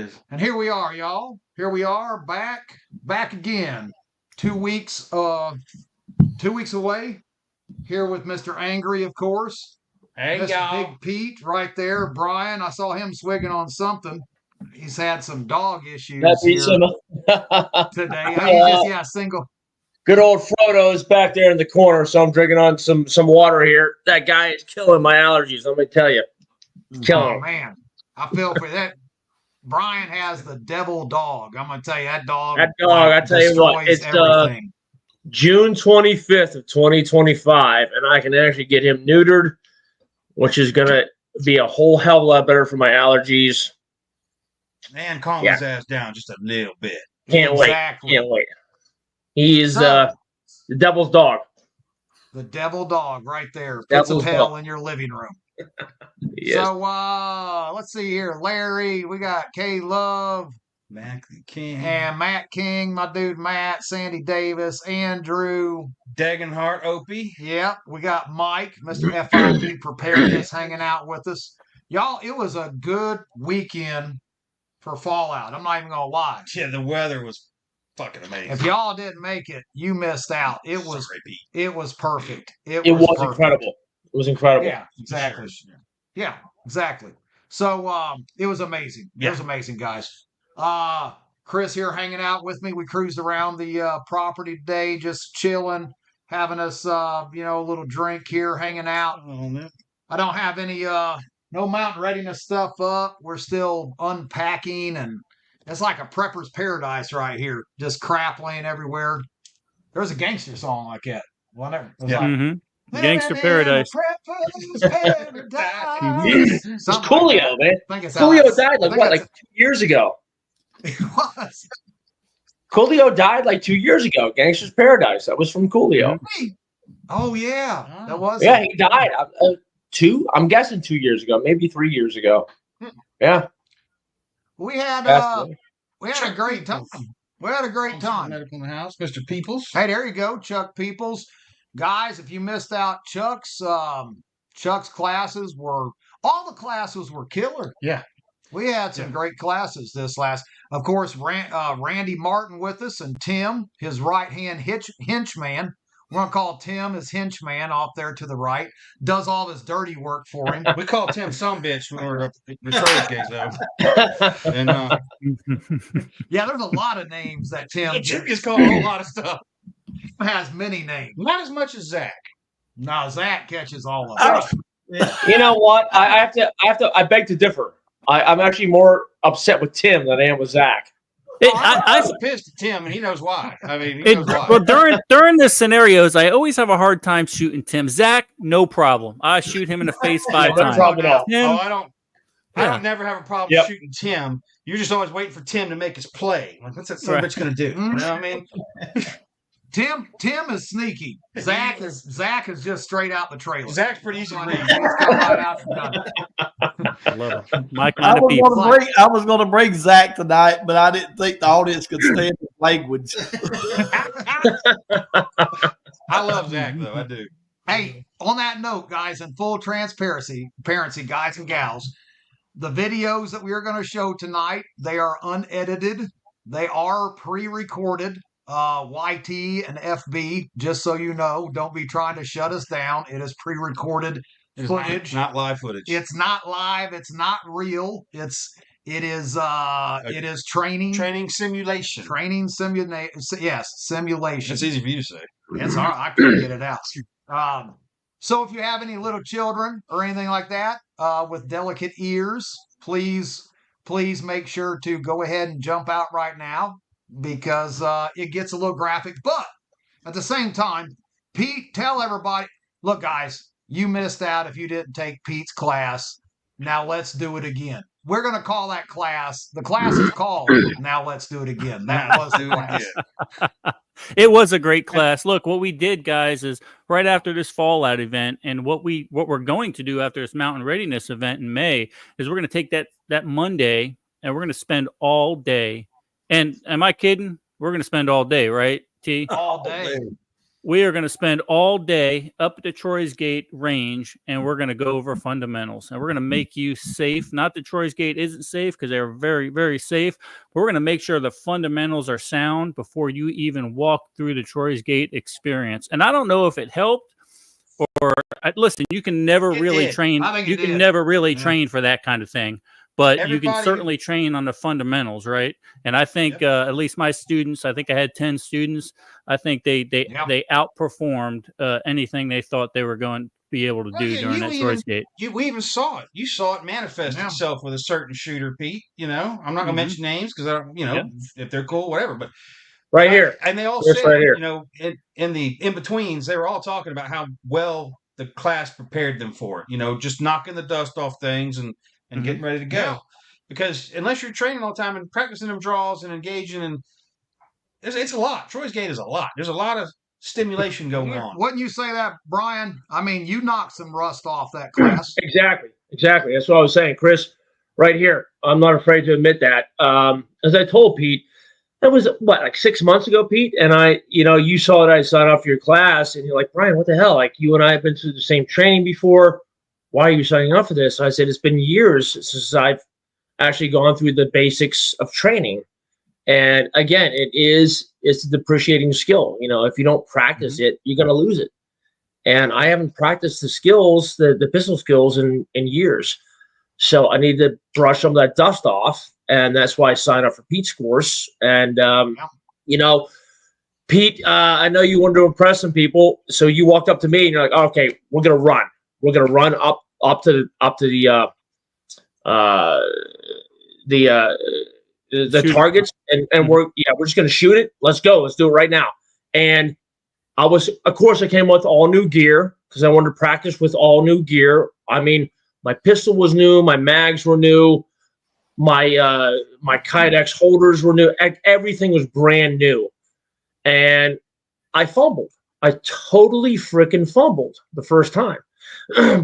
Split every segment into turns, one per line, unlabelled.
is.
And here we are, y'all. Here we are, back again. 2 weeks, 2 weeks away. Here with Mr. Angery, of course.
Hey,
Mr.
y'all.
Big Pete right there. Brian, I saw him swigging on something. He's had some dog issues here today. He's just, single.
Good old Frodo's back there in the corner, so I'm drinking on some water here. That guy is killing my allergies, let me tell you. Killing
Oh, man. I feel for that. Brian has the devil dog. I'm going to tell you, that dog,
I tell you what, it's
everything.
June 25th of 2025, and I can actually get him neutered, which is going to be a whole hell of a lot better for my allergies.
And calm his ass down just a little bit.
Can't wait. He is the devil's dog.
The devil dog right there. Pits of hell in your living room. Yes. So let's see here. Larry, we got K-Love,
Matt King,
and Matt King, my dude Matt, Sandy Davis, Andrew,
Dagenhart, Opie.
Yep, we got Mike, Mr. FIP Preparedness, hanging out with us. Y'all, it was a good weekend for Fallout. I'm not even gonna lie.
Yeah, the weather was fucking amazing.
If y'all didn't make it, you missed out. It was perfect. It
was
perfect.
incredible. It was incredible.
Yeah, exactly. Sure. Yeah, exactly. So it was amazing. Yeah. It was amazing, guys. Chris here hanging out with me. We cruised around the property today, just chilling, having us a little drink here, hanging out.
Oh, man.
I don't have any no Mountain Readiness stuff up. We're still unpacking, and it's like a prepper's paradise right here. Just crap laying everywhere. There's a gangster song like that. Whatever.
Gangster Paradise.
It's Coolio, man. Coolio died like 2 years ago.
It was.
Coolio died like 2 years ago. Gangster's Paradise. That was from Coolio.
Oh yeah, that was.
Yeah, he died. I'm guessing 2 years ago, maybe 3 years ago. Yeah.
We had a great time. We had a great time.
Medical in the house, Mr. Peoples.
Hey, there you go, Chuck Peoples. Guys, if you missed out Chuck's classes all the classes were killer.
Yeah.
We had some great classes this last. Of course, Randy Martin with us, and Tim, his right-hand henchman. We're going to call Tim his henchman off there to the right. Does all his dirty work for him.
We call Tim some bitch when we're up the trade gates though. And
yeah, there's a lot of names that Tim
gets called a whole lot of stuff.
Has many names.
Not as much as Zach.
No, Zach catches all of them.
You know what? I beg to differ. I'm actually more upset with Tim than I am with Zach.
I was pissed at Tim, and he knows why. I mean, he knows why.
Well, during the scenarios, I always have a hard time shooting Tim. Zach, no problem. I shoot him in the face 5 times.
No problem at all. I don't never have a problem shooting Tim. You're just always waiting for Tim to make his play. Like, what's that son of a bitch going to do? You know what I mean?
Tim is sneaky. Zach is just straight out the trailer.
Zach's pretty easy to read.
I love it.
I was going to bring Zach tonight, but I didn't think the audience could stand his language.
I love Zach, though. I do.
Hey, on that note, guys, in full transparency, guys and gals, the videos that we are going to show tonight, they are unedited. They are pre-recorded. YT and FB, just so you know, don't be trying to shut us down. It is pre-recorded footage.
Not live footage.
It's not live. It's not real. It is training.
Training simulation.
Yes, simulation.
It's easy for you to say.
It's hard. I couldn't get it out. So if you have any little children or anything like that with delicate ears, please make sure to go ahead and jump out right now, because it gets a little graphic. But at the same time, Pete, tell everybody, look, guys, you missed out if you didn't take Pete's class. Now let's do it again. We're going to call that class. The class is called Now Let's Do It Again. That was the class.
It was a great class. Look, what we did, guys, is right after this Fallout event, and what we're going to do after this Mountain Readiness event in May is we're going to take that Monday, and we're going to spend all day. And am I kidding? We're going to spend all day, right, T?
All day.
we are going to spend all day up at the Troy's Gate range, and we're going to go over fundamentals, and we're going to make you safe. Not that Troy's Gate isn't safe, because they're very, very safe, but we're going to make sure the fundamentals are sound before you even walk through the Troy's Gate experience. And I don't know if it helped, or listen, you can never really train. You can never really train for that kind of thing. But you can certainly train on the fundamentals, right? And I think at least my students, I think I had 10 students. I think they outperformed anything they thought they were going to be able to do during that Troy's Gate.
We even saw it. You saw it manifest itself with a certain shooter, Pete. You know, I'm not going to mention names because I don't, you know, if they're cool, whatever. But
right here,
and they all said, you know, in the in betweens, they were all talking about how well the class prepared them for it. You know, just knocking the dust off things and getting ready to go. Yeah. Because unless you're training all the time and practicing them draws and engaging, and it's a lot. Troy's Gate is a lot. There's a lot of stimulation going on.
Wouldn't you say that, Brian? I mean, you knocked some rust off that class.
Exactly. That's what I was saying, Chris. Right here. I'm not afraid to admit that. As I told Pete, that was like 6 months ago, Pete. And you saw that I signed up for your class, and you're like, Brian, what the hell? Like, you and I have been through the same training before. Why are you signing up for this? I said, it's been years since I've actually gone through the basics of training. And again, it's a depreciating skill. You know, if you don't practice it, you're going to lose it. And I haven't practiced the skills, the pistol skills in years. So I need to brush some of that dust off. And that's why I signed up for Pete's course. And, you know, Pete, I know you wanted to impress some people. So you walked up to me and you're like, oh, okay, we're going to run. We're going to run up to the targets, and we're just going to shoot it. Let's go. Let's do it right now. And of course, I came with all new gear because I wanted to practice with all new gear. I mean, my pistol was new, my mags were new, my Kydex holders were new. Everything was brand new, and I fumbled. I totally freaking fumbled the first time.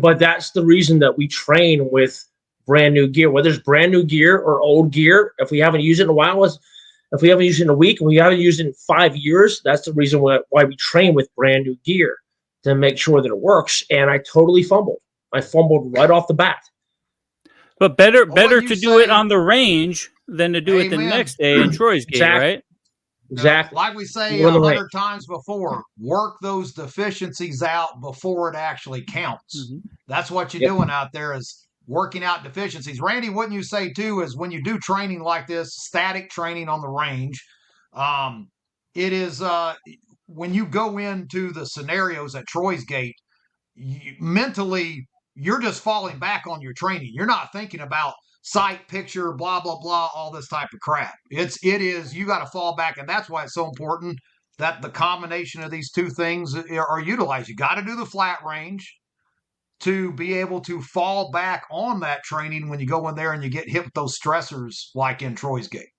But that's the reason that we train with brand new gear, whether it's brand new gear or old gear. If we haven't used it in a while, if we haven't used it in a week, and we haven't used it in 5 years, that's the reason why we train with brand new gear, to make sure that it works. And I totally fumbled. I fumbled right off the bat.
But better to do it on the range than to do it the next day in Troy's Gate, right?
Exactly.
Like we say 100 times before, work those deficiencies out before it actually counts. That's what you're doing out there, is working out deficiencies. Randy, wouldn't you say too, is when you do training like this, static training on the range, it is when you go into the scenarios at Troy's Gate, mentally, you're just falling back on your training. You're not thinking about sight, picture, blah, blah, blah, all this type of crap. It is, you got to fall back. And that's why it's so important that the combination of these two things are utilized. You got to do the flat range to be able to fall back on that training when you go in there and you get hit with those stressors like in Troy's Gate.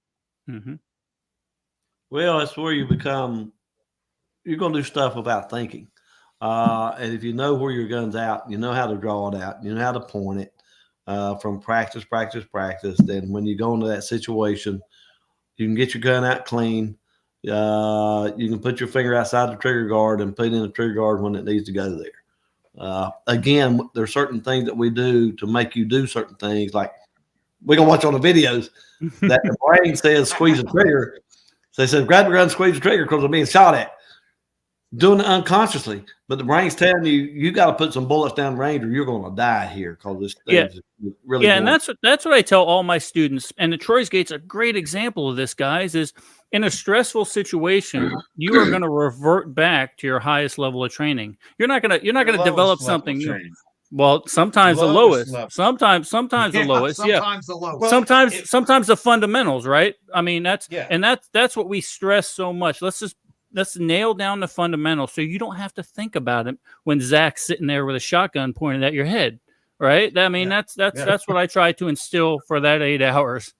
Well, that's where you're going to do stuff without thinking. And if you know where your gun's out, you know how to draw it out, you know how to point it. From practice, then when you go into that situation, you can get your gun out clean. You can put your finger outside the trigger guard and put it in the trigger guard when it needs to go there. Again, there's certain things that we do to make you do certain things. Like we're going to watch on the videos that the brain says squeeze the trigger. So they said, grab the gun, squeeze the trigger because I'm being shot at. Doing it unconsciously, but the brain's telling you got to put some bullets down range or you're going to die here because this thing is really
and that's what I tell all my students. And the Troy's Gate's a great example of this, guys. Is in a stressful situation, you are going to revert back to your highest level of training. You're not going to develop something new. Well, sometimes the lowest. Sometimes the lowest.
Sometimes the lowest.
Sometimes the fundamentals, right? I mean, that's what we stress so much. Let's nail down the fundamentals so you don't have to think about it when Zach's sitting there with a shotgun pointed at your head, right? I mean, that's what I try to instill for that 8 hours.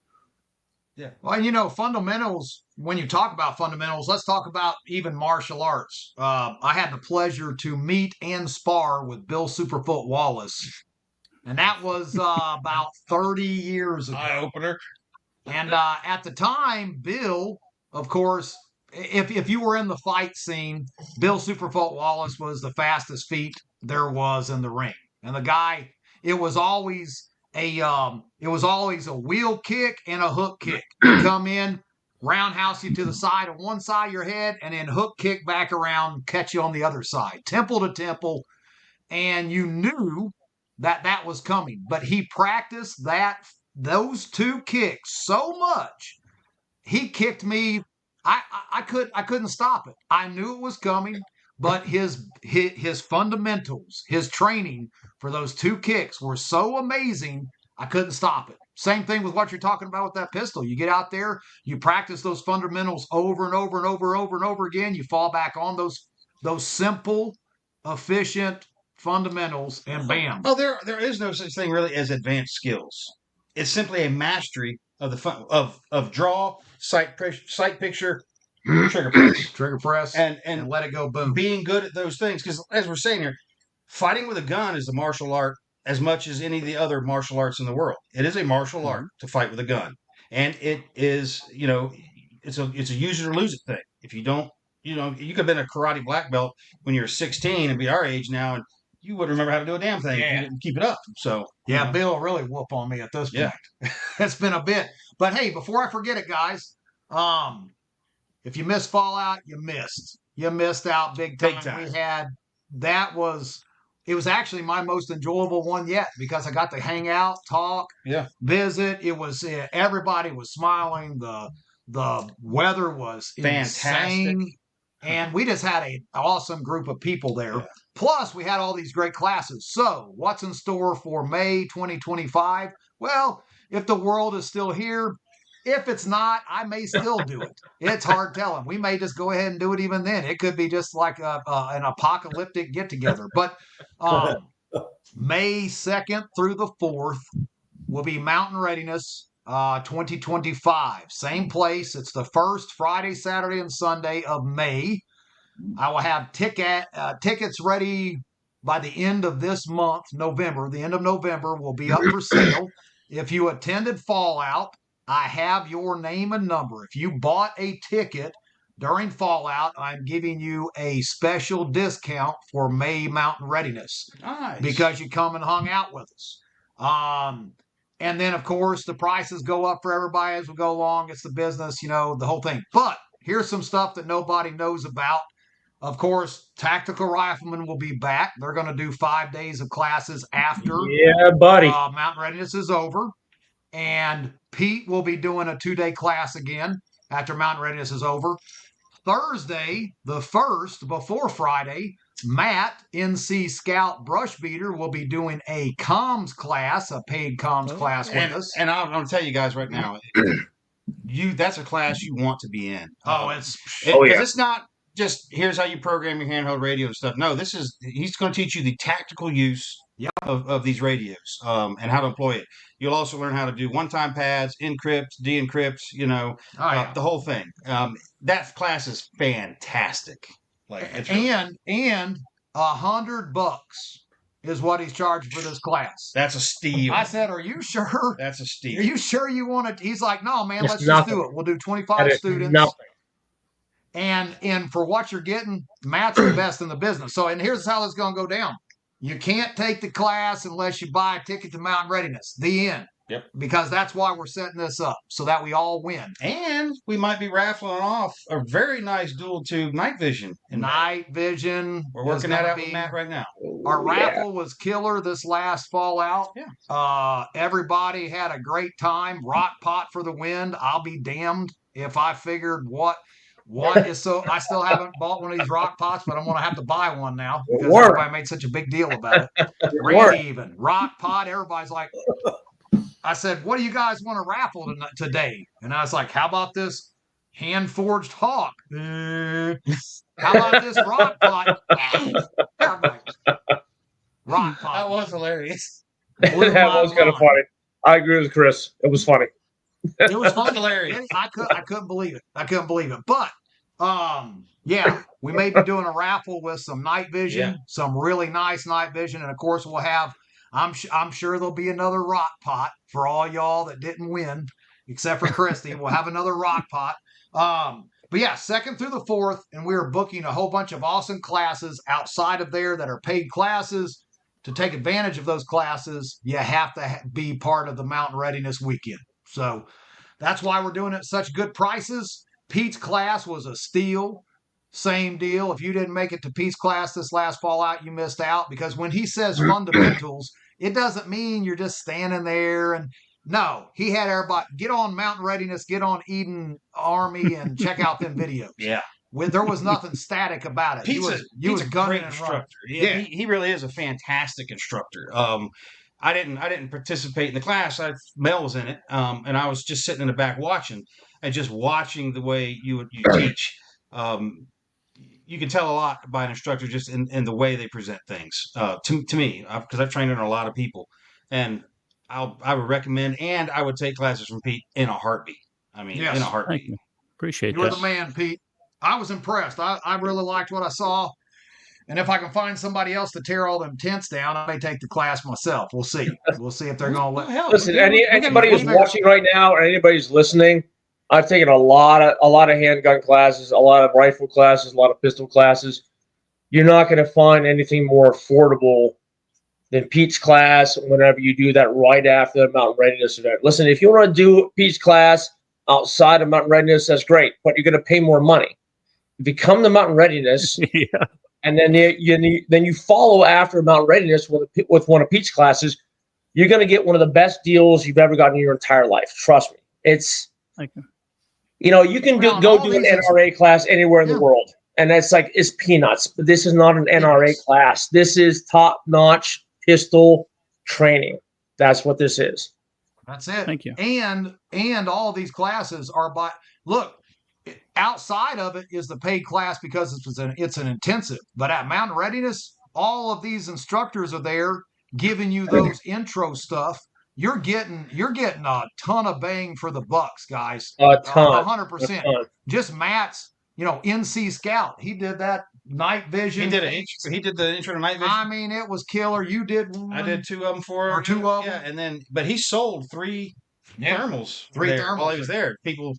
Yeah. Well, fundamentals, when you talk about fundamentals, let's talk about even martial arts. I had the pleasure to meet and spar with Bill Superfoot Wallace, and that was about 30 years ago.
Eye opener.
And at the time, Bill, of course, if you were in the fight scene, Bill Superfoot Wallace was the fastest feet there was in the ring, and the guy, it was always a wheel kick and a hook kick. You come in, roundhouse you to the side of one side of your head, and then hook kick back around, catch you on the other side, temple to temple, and you knew that was coming. But he practiced those two kicks so much. He kicked me. I couldn't stop it. I knew it was coming, but his fundamentals, his training for those two kicks were so amazing. I couldn't stop it. Same thing with what you're talking about with that pistol. You get out there, you practice those fundamentals over and over and over again. You fall back on those simple, efficient fundamentals, and bam.
Oh, there is no such thing really as advanced skills. It's simply a mastery of the of draw, sight picture,
trigger press, and let it go. Boom.
Being good at those things, because as we're saying here, fighting with a gun is a martial art as much as any of the other martial arts in the world. It is a martial art to fight with a gun, and it is, it's a use it or lose it thing. If you don't, you could have been a karate black belt when you're 16 and be our age now, and you wouldn't remember how to do a damn thing if you didn't keep it up. So
yeah, Bill really whoop on me at this point. It's been a bit. But hey, before I forget it, guys, if you missed Fallout, you missed. You missed out big time. It was actually my most enjoyable one yet, because I got to hang out, talk, visit. It was everybody was smiling. The weather was
fantastic.
Insane. And we just had an awesome group of people there. Yeah. Plus, we had all these great classes. So, what's in store for May 2025? Well, if the world is still here, if it's not, I may still do it. It's hard telling. We may just go ahead and do it even then. It could be just like an apocalyptic get-together. But May 2nd through the 4th will be Mountain Readiness 2025. Same place. It's the first Friday, Saturday, and Sunday of May. I will have tickets ready by the end of this month, November. The end of November will be up for sale. If you attended Fallout, I have your name and number. If you bought a ticket during Fallout, I'm giving you a special discount for May Mountain Readiness.
Nice.
Because you come and hung out with us. And then, of course, the prices go up for everybody as we go along. It's the business, the whole thing. But here's some stuff that nobody knows about. Of course, Tactical Riflemen will be back. They're going to do 5 days of classes after Mountain Readiness is over. And Pete will be doing a 2-day class again after Mountain Readiness is over. Thursday, the 1st, before Friday, Matt, NC Scout Brush Beater, will be doing a comms class, a paid comms class with us.
And I'm going to tell you guys right now, that's a class you want to be in. It's not just here's how you program your handheld radio and stuff. No, he's going to teach you the tactical use of these radios and how to employ it. You'll also learn how to do one-time pads, encrypt, de-encrypt, the whole thing. That class is fantastic.
And $100 is what he's charging for this class.
That's a steal.
I said, "Are you sure?
That's a steal.
Are you sure you want it?" He's like, "No, man, let's just do it. We'll do 25 students."
Nothing.
And for what you're getting, Matt's the best in the business. So, and here's how it's going to go down. You can't take the class unless you buy a ticket to Mountain Readiness. The end.
Yep.
Because that's why we're setting this up, so that we all win.
And we might be raffling off a very nice dual tube night vision.
Night vision.
We're working that out with Matt right now.
Our raffle was killer this last Fallout.
Yeah.
Everybody had a great time. Rock pot for the win. I'll be damned if I figured what is so. I still haven't bought one of these rock pots, but I'm going to have to buy one now because everybody made such a big deal about it. Randy even. Rock pot. Everybody's like, I said, "What do you guys want to raffle today?" And I was like, "How about this hand-forged hawk? How about this rock pot?" Rock pot.
That was hilarious.
That was kind of funny. I agree with Chris. It was funny.
It was fun. Hilarious. I couldn't believe it. But we may be doing a raffle with some night vision, some really nice night vision, and of course we'll have. I'm sure there'll be another rock pot for all y'all that didn't win, except for Christy. We'll have another rock pot. But yeah, 2nd through the 4th, and we're booking a whole bunch of awesome classes outside of there that are paid classes. To take advantage of those classes, you have to be part of the Mountain Readiness Weekend. So that's why we're doing it at such good prices. Pete's class was a steal. Same deal. If you didn't make it to Pete's class this last Fallout, you missed out, because when he says fundamentals, it doesn't mean you're just standing there and no, he had everybody get on Mountain Readiness, get on Eden Army, and check out them videos.
Yeah.
There was nothing static about it.
Pete's a great instructor.
Yeah.
He really is a fantastic instructor. I didn't participate in the class. Mel was in it, and I was just sitting in the back watching, and just watching the way you teach. You can tell a lot by an instructor just in the way they present things. To me, because I've trained under a lot of people, and I would recommend, and I would take classes from Pete in a heartbeat. I mean,
Yes.
in a heartbeat.
Thank you. Appreciate
You're
that.
the man, Pete. I was impressed. I really liked what I saw. And if I can find somebody else to tear all them tents down, I may take the class myself. We'll see. We'll see if they're going to let.
Listen, anybody who's watching right now, or anybody who's listening, I've taken a lot of handgun classes, a lot of rifle classes, a lot of pistol classes. You're not going to find anything more affordable than Pete's class whenever you do that right after the Mountain Readiness event. Listen, if you want to do Pete's class outside of Mountain Readiness, that's great, but you're going to pay more money. If you come to Mountain Readiness,
Yeah.
and then you follow after Mountain Readiness with one of Pete's classes, you're going to get one of the best deals you've ever gotten in your entire life. Trust me. It's,
Thank you.
you can go do an NRA class anywhere in the world, and it's peanuts. But this is not an NRA class. This is top-notch pistol training. That's what this is.
That's it.
Thank you.
And all these classes are look, outside of it is the paid class because it's an intensive. But at Mountain Readiness, all of these instructors are there giving you those intro stuff. You're getting a ton of bang for the bucks, guys.
A ton.
100%. Just Matt's, NC Scout. He did that night vision.
He did the intro to night vision.
I mean, it was killer. You did one.
I did 2 of them for him.
Or 2 of them.
Yeah, and then but he sold 3 thermals. While he was there. People,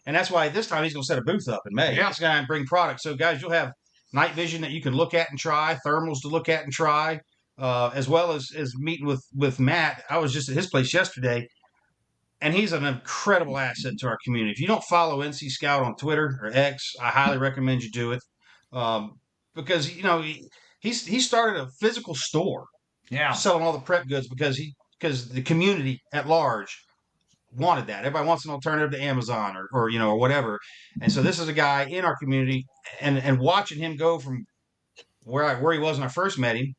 and that's why this time he's going to set a booth up in May.
Yeah.
He's going to bring products. So guys, you'll have night vision that you can look at and try, thermals to look at and try, as well as meeting with Matt. I was just at his place yesterday, and he's an incredible asset to our community. If you don't follow NC Scout on Twitter or X, I highly recommend you do it, because he started a physical store, selling all the prep goods because the community at large wanted that. Everybody wants an alternative to Amazon or whatever, and so this is a guy in our community, and watching him go from where he was when I first met him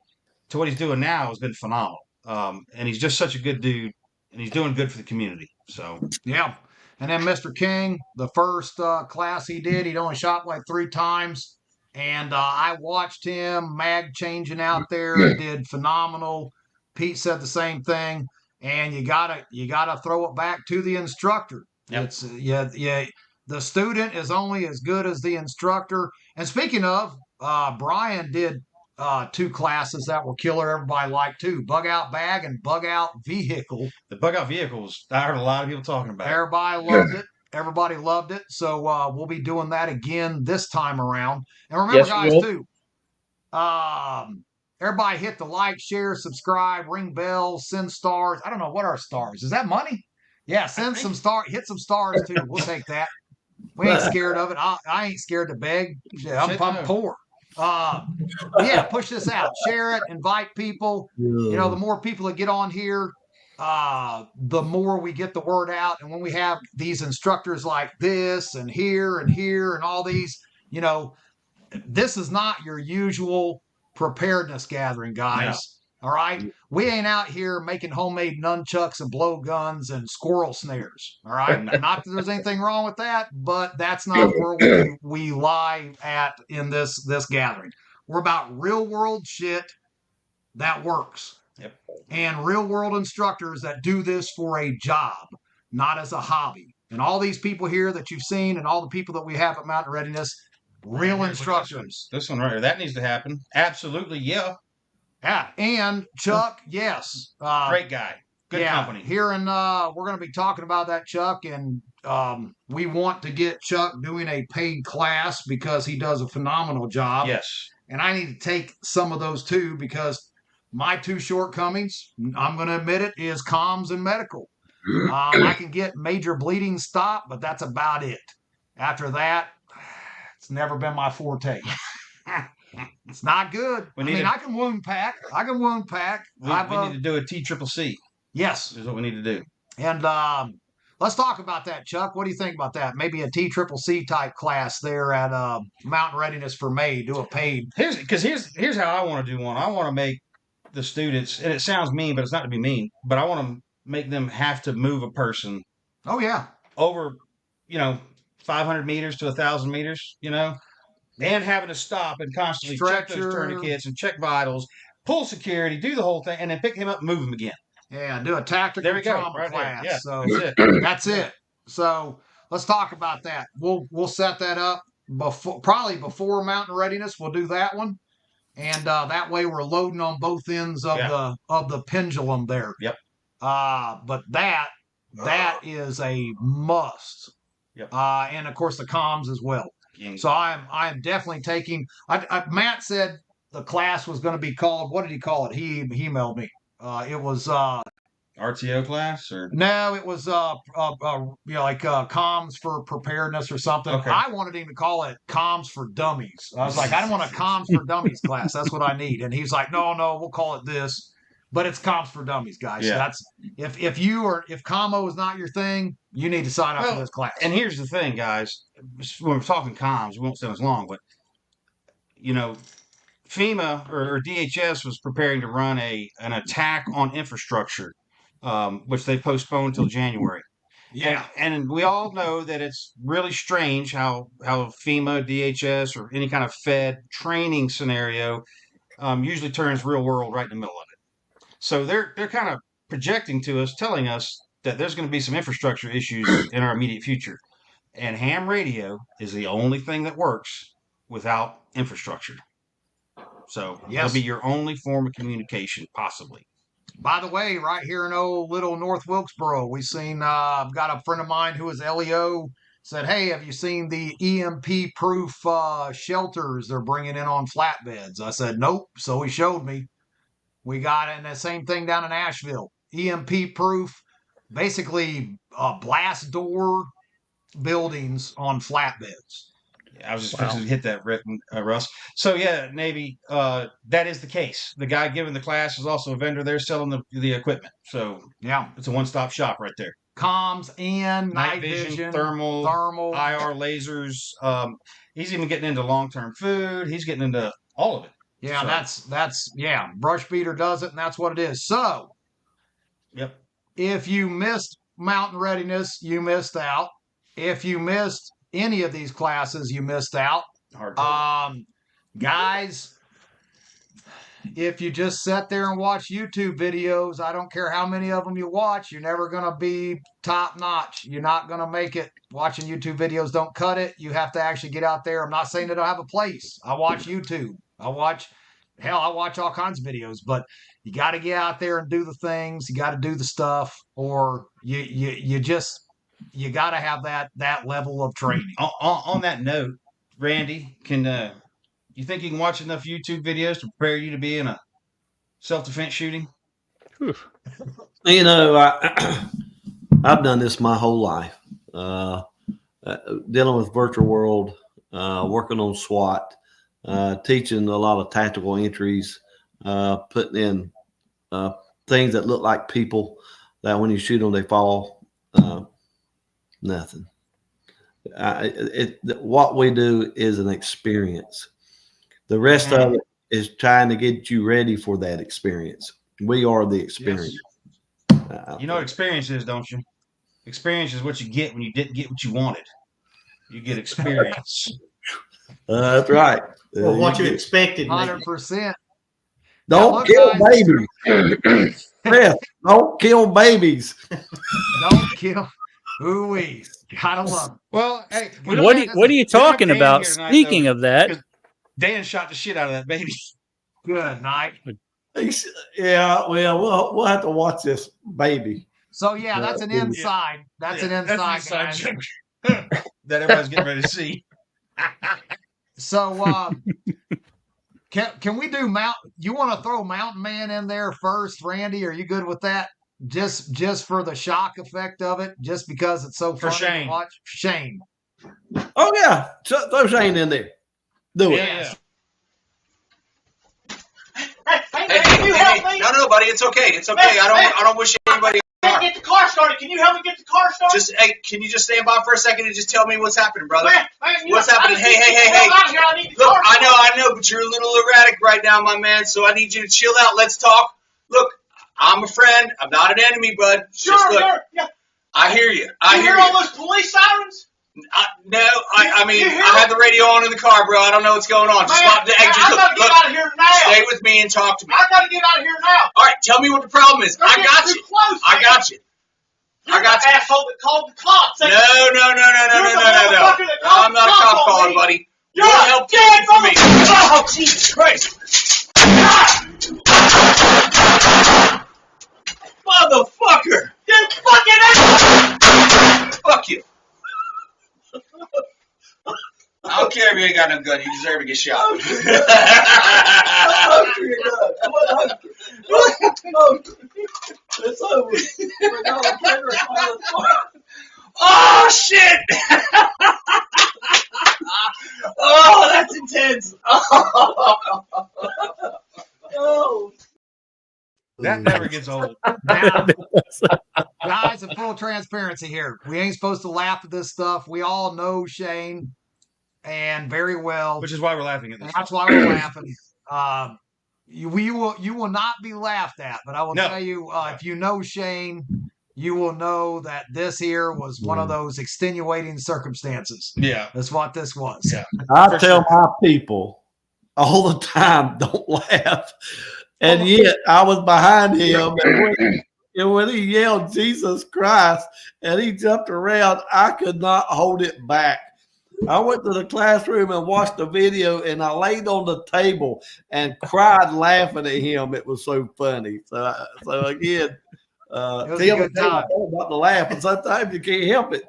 to what he's doing now has been phenomenal. And he's just such a good dude, and he's doing good for the community. So
yeah. And then Mr. King, the first class he did, he'd only shot like 3 times, and I watched him mag changing out there. Did phenomenal. Pete said the same thing, and you gotta throw it back to the instructor.
Yep.
It's the student is only as good as the instructor. And speaking of, Brian did 2 classes that were killer. Everybody liked too. Bug out bag and bug out vehicle.
the bug out vehicles, I heard a lot of people talking about.
Everybody loved it. Everybody loved it. So we'll be doing that again this time around. And remember, guys, too. Everybody hit the like, share, subscribe, ring bells, send stars. I don't know, what are stars? Is that money? Yeah, send some stars. Hit some stars too. We'll take that. We ain't scared of it. I ain't scared to beg. I'm poor. Yeah, push this out. Share it. Invite people. The more people that get on here, the more we get the word out. And when we have these instructors like this and here and all these, this is not your usual preparedness gathering, guys. No. All right. We ain't out here making homemade nunchucks and blowguns and squirrel snares. All right. Not that there's anything wrong with that, but that's not where we lie at in this gathering. We're about real world shit that works.
Yep.
And real world instructors that do this for a job, not as a hobby. And all these people here that you've seen and all the people that we have at Mountain Readiness, real instructors.
This one right here, that needs to happen. Absolutely, yeah.
Yeah, and Chuck, yes.
Great guy. Good company.
Here and we're going to be talking about that, Chuck, and we want to get Chuck doing a paid class because he does a phenomenal job.
Yes.
And I need to take some of those too because my two shortcomings, I'm going to admit it, is comms and medical. I can get major bleeding stopped, but that's about it. After that, it's never been my forte. It's not good. I can wound pack. We
need to do a TCCC.
Yes.
Is what we need to do.
And let's talk about that, Chuck. What do you think about that? Maybe a TCCC type class there at Mountain Readiness for May. Do a paid.
Here's how I want to do one. I want to make the students, and it sounds mean, but it's not to be mean, but I want to make them have to move a person.
Oh, yeah.
Over, 500 meters to 1,000 meters, and having to stop and constantly check those tourniquets and check vitals, pull security, do the whole thing, and then pick him up and move him again.
Yeah, do a tactical trauma class.
Yeah,
so that's it. So let's talk about that. We'll set that up before Mountain Readiness. We'll do that one, and that way we're loading on both ends of the pendulum there.
Yep.
But that is a must.
Yep.
And of course the comms as well. So I am definitely taking. Matt said the class was going to be called. What did he call it? He emailed me. It was
RTO class, or
no? It was comms for preparedness or something.
Okay.
I wanted him to call it comms for dummies. I was like, I don't want a comms for dummies class. That's what I need. And he's like, no, we'll call it this. But it's comms for dummies, guys.
Yeah.
That's if commo is not your thing, you need to sign up for this class.
And here's the thing, guys. When we're talking comms, we won't stay as long, but FEMA or DHS was preparing to run an attack on infrastructure, which they postponed until January.
Yeah.
And we all know that it's really strange how FEMA, DHS, or any kind of Fed training scenario usually turns real world right in the middle of it. So they're kind of projecting to us, telling us that there's going to be some infrastructure issues in our immediate future. And ham radio is the only thing that works without infrastructure. So it'll be your only form of communication, possibly.
By the way, right here in little North Wilkesboro, we seen, I've got a friend of mine who is LEO, said, hey, have you seen the EMP-proof shelters they're bringing in on flatbeds? I said, nope. So he showed me. We got it, and the same thing down in Asheville. EMP-proof, basically blast door buildings on flatbeds.
I was just fixing to hit that, Russ. So, yeah, Navy, that is the case. The guy giving the class is also a vendor there selling the equipment. So,
yeah,
it's a one-stop shop right there.
Comms and night vision,
thermal, IR lasers. He's even getting into long-term food. He's getting into all of it.
Yeah, so that's Brush Beater does it, and that's what it is. So,
yep. If
you missed Mountain Readiness, you missed out. If you missed any of these classes, you missed out. Guys, if you just sat there and watch YouTube videos, I don't care how many of them you watch, you're never going to be top notch. You're not going to make it. Watching YouTube videos don't cut it. You have to actually get out there. I'm not saying they don't have a place. I watch YouTube. I watch all kinds of videos, but you got to get out there and do the things. You got to do the stuff, or you got to have that level of training.
On that note, Randy, you think you can watch enough YouTube videos to prepare you to be in a self-defense shooting?
I've done this my whole life, dealing with virtual world, working on SWAT, teaching a lot of tactical entries, putting in things that look like people that when you shoot them, they fall. Nothing. What we do is an experience. The rest of it is trying to get you ready for that experience. We are the experience.
Yes. You know what experience is, don't you? Experience is what you get when you didn't get what you wanted. You get experience.
That's right.
Well, what you expected.
100%.
Don't kill babies. Chris, don't kill babies.
Don't kill. Ooh-wee. Gotta love them.
Well, hey.
What are you talking about? Speaking of that.
Dan shot the shit out of that baby.
Good night.
Yeah, well, we'll have to watch this, baby.
So yeah, that's an inside. That's an inside, guys.
joke that everybody's getting ready to see.
So can we do you want to throw Mountain Man in there first, Randy? Are you good with that? Just for the shock effect of it, just because it's so funny
Shane.
to watch. Shane.
Oh yeah, throw Shane in there. Do it.
Yeah.
Hey, can you help me?
No, buddy, it's okay. It's okay.
Man,
I don't wish anybody.
Get the car started. Can you help me get the car started?
Can you just stand by for a second and just tell me what's happening, brother?
Man,
What's happening? Hey. Look, I know, but you're a little erratic right now, my man. So I need you to chill out. Let's talk. Look, I'm a friend. I'm not an enemy, bud.
Sure. Yeah.
I hear you.
You hear all those police sirens?
No, I mean, I had the radio on in the car, bro. I don't know what's going on.
Man, I gotta get out of here now.
Stay with me and talk to me.
I gotta get out of here now.
All right, tell me what the problem is. I got you. I got you.
You're the asshole that called the cops.
No.
You're the motherfucker that called
I'm not a
the
cop
cops on
caller,
me.
buddy.
You're
Your
a
help
dead
for me.
Oh, Jesus Christ.
Motherfucker.
You fucking asshole.
Fuck you. I don't care if you ain't got no gun. You deserve to get shot.
It's over.
Oh, shit. Oh, that's intense. Oh.
That never gets old.
Now, guys, in full transparency here, we ain't supposed to laugh at this stuff. We all know Shane, and very well.
Which is why we're laughing at this.
That's why we're laughing. You will not be laughed at, but I will tell you, if you know Shane, you will know that this here was one of those extenuating circumstances.
Yeah.
That's what this was.
Yeah.
I tell my people all the time, don't laugh. And yet I was behind him. And when he yelled, Jesus Christ, and he jumped around, I could not hold it back. I went to the classroom and watched the video, and I laid on the table and cried laughing at him. It was so funny. So again,
was a good time.
about to laugh, and sometimes you can't help it.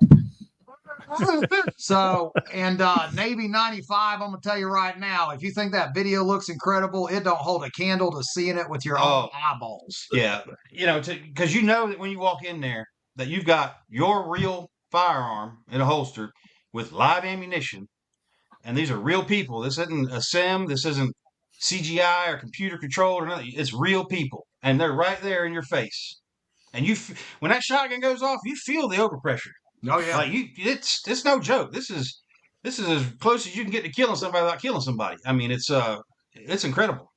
So, and Navy 95, I'm going to tell you right now, if you think that video looks incredible, it don't hold a candle to seeing it with your own eyeballs.
Yeah. Because you know that when you walk in there that you've got your real firearm in a holster with live ammunition, and these are real people. This isn't a sim. This isn't CGI or computer controlled or nothing. It's real people, and they're right there in your face. And when that shotgun goes off, you feel the overpressure.
Oh yeah,
like it's no joke. This is as close as you can get to killing somebody without killing somebody. I mean, it's incredible.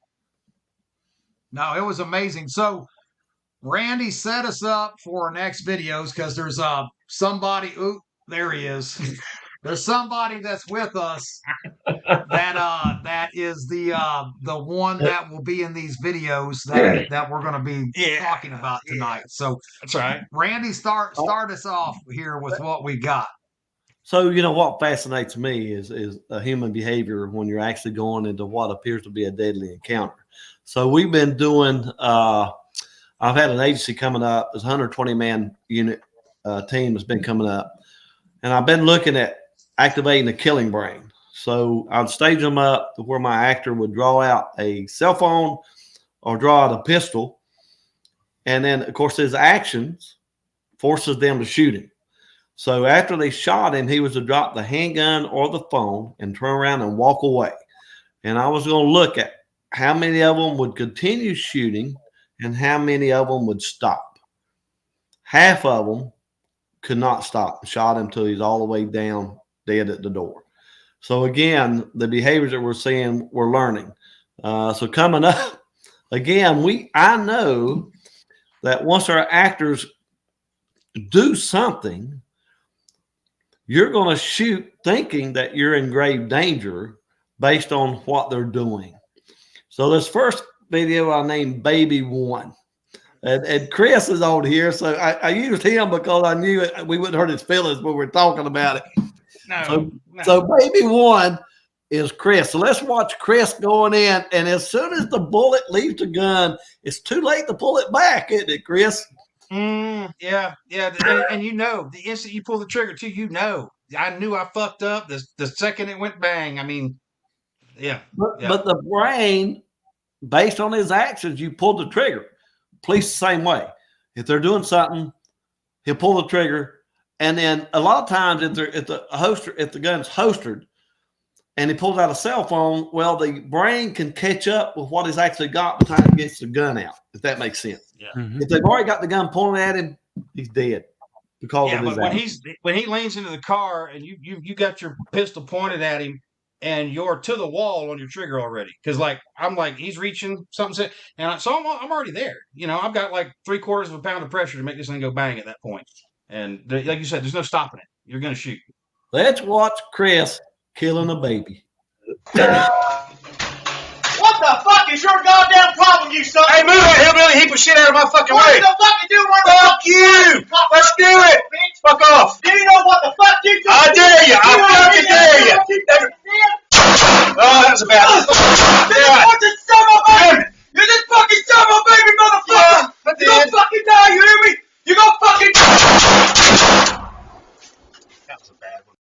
No, it was amazing. So Randy set us up for our next videos because there's somebody. Ooh, there he is. There's somebody that's with us that is the one that will be in these videos that we're going to be talking about tonight. So
that's right.
Randy, start us off here with what we got.
So what fascinates me is a human behavior when you're actually going into what appears to be a deadly encounter. So we've been doing. I've had an agency coming up. It's a 120-man unit team that's been coming up, and I've been looking at activating the killing brain. So I'd stage them up to where my actor would draw out a cell phone or draw out a pistol. And then, of course, his actions forces them to shoot him. So after they shot him, he was to drop the handgun or the phone and turn around and walk away. And I was going to look at how many of them would continue shooting and how many of them would stop. Half of them could not stop and shot him till he's all the way down dead at the door. So again, the behaviors that we're seeing, we're learning. So coming up, again, I know that once our actors do something, you're going to shoot thinking that you're in grave danger based on what they're doing. So this first video I named Baby One. And Chris is on here, so I used him because I knew we wouldn't hurt his feelings when we were talking about it. So Baby One is Chris. So let's watch Chris going in. And as soon as the bullet leaves the gun, it's too late to pull it back, isn't it, Chris?
Yeah. And you know, the instant you pull the trigger, too, you know. I knew I fucked up the second it went bang. I mean, yeah.
But the brain, based on his actions, you pulled the trigger. Police the same way. If they're doing something, he'll pull the trigger. And then a lot of times if the gun's holstered and he pulls out a cell phone, well, the brain can catch up with what he's actually got by the time he gets the gun out, if that makes sense.
Yeah.
If they've already got the gun pointing at him, he's dead. Because of his
but when he leans into the car and you got your pistol pointed at him and you're to the wall on your trigger already, because I'm like he's reaching something, and so I'm already there. You know, I've got like 3/4 pound of pressure to make this thing go bang at that point. And like you said, there's no stopping it. You're gonna shoot.
Let's watch Chris killing a baby.
What the fuck is your goddamn problem, you son?
Hey, move that hillbilly heap of shit out of my fucking way.
What the fuck you do?
Fuck you! Let's do it! Fuck off!
Do you know what the fuck you do?
I dare you! I fucking dare you! Oh, that was a bad one.
You're this fucking son of a baby! You're this fucking son of a baby, motherfucker! You gonna fucking die, you hear me? You gonna fucking
That was a bad one.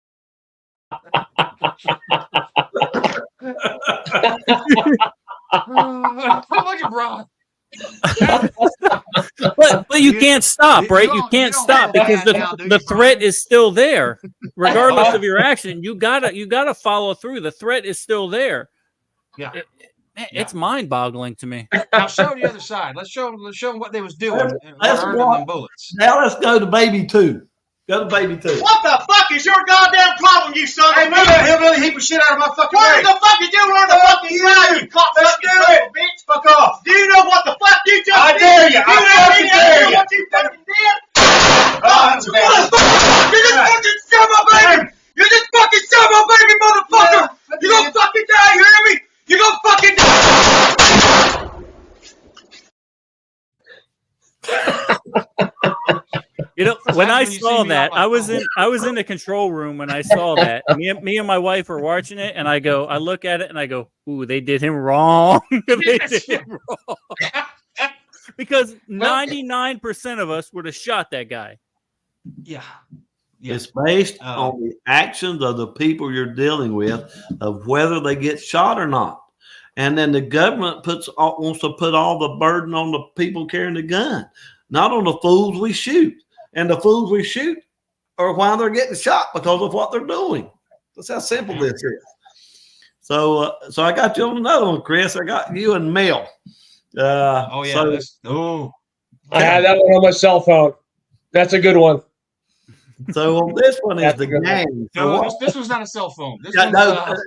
Look at Ron.
But you can't stop, right? You can't stop because the threat is still there, regardless of your action. You gotta follow through. The threat is still there.
Yeah,
it's mind-boggling to me.
Now show the other side. Let's show them what they was doing.
Let's
Earning them bullets.
Now let's go to baby 2. Go to baby 2.
What the fuck is your goddamn problem, you son
Hey,
of a
move that hillbilly heap of shit out of my fucking way.
What the fuck you do? Learn the fucking ground, you cock
Let's
fucking
do
son
it.
of a bitch.
Fuck off.
Do you know what the fuck you just
I
did?
dare you. I
know
fucking dare you.
What you fucking did?
Oh, that was a bad one.
You're this fucking son of a baby! You're this fucking son of a baby, motherfucker! You gonna fucking die, you hear me? You gonna fucking die!
You know, when I
When you see
saw
me,
that,
I'm like,
I was in the control room when I saw that. Me and my wife were watching it, and I look at it, and I go, "Ooh, they did him wrong. They did him wrong." Because 99% of us would have shot that guy.
Yeah.
It's based on the actions of the people you're dealing with, of whether they get shot or not. And then the government wants to put all the burden on the people carrying the gun, not on the fools we shoot. And the fools we shoot are why they're getting shot, because of what they're doing. That's how simple this is. So I got you on another one, Chris. I got you and Mel.
Oh yeah.
I had that one on my cell phone. That's a good one.
So on this one is the gang.
No, this was not a cell phone. This
Yeah,
one's,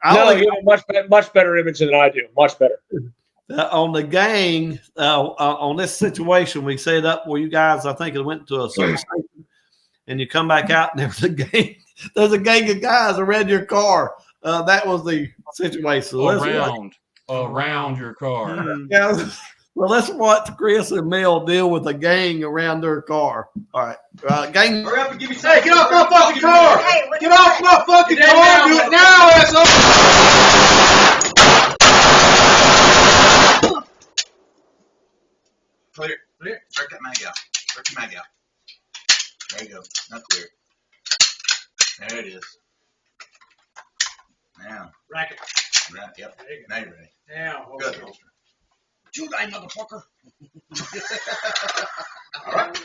You have a much better image than I do. Much better.
On the gang, on this situation, we set up where you guys, I think it went to a service station, and you come back out, and there's a gang. There's a gang of guys around your car. That was the situation. So
around your car.
Yeah. Well, let's watch Chris and Mel deal with a gang around their car. All right, gang.
Hurry up and give me
Hey, get off my fucking car! Get off my fucking car! Do it now, asshole! Clear. Break that mag out. There you go. Not clear. There it is. Now.
Rack it.
Right, yep. Now you're ready.
Now.
Good, holster.
You die, motherfucker.
All right.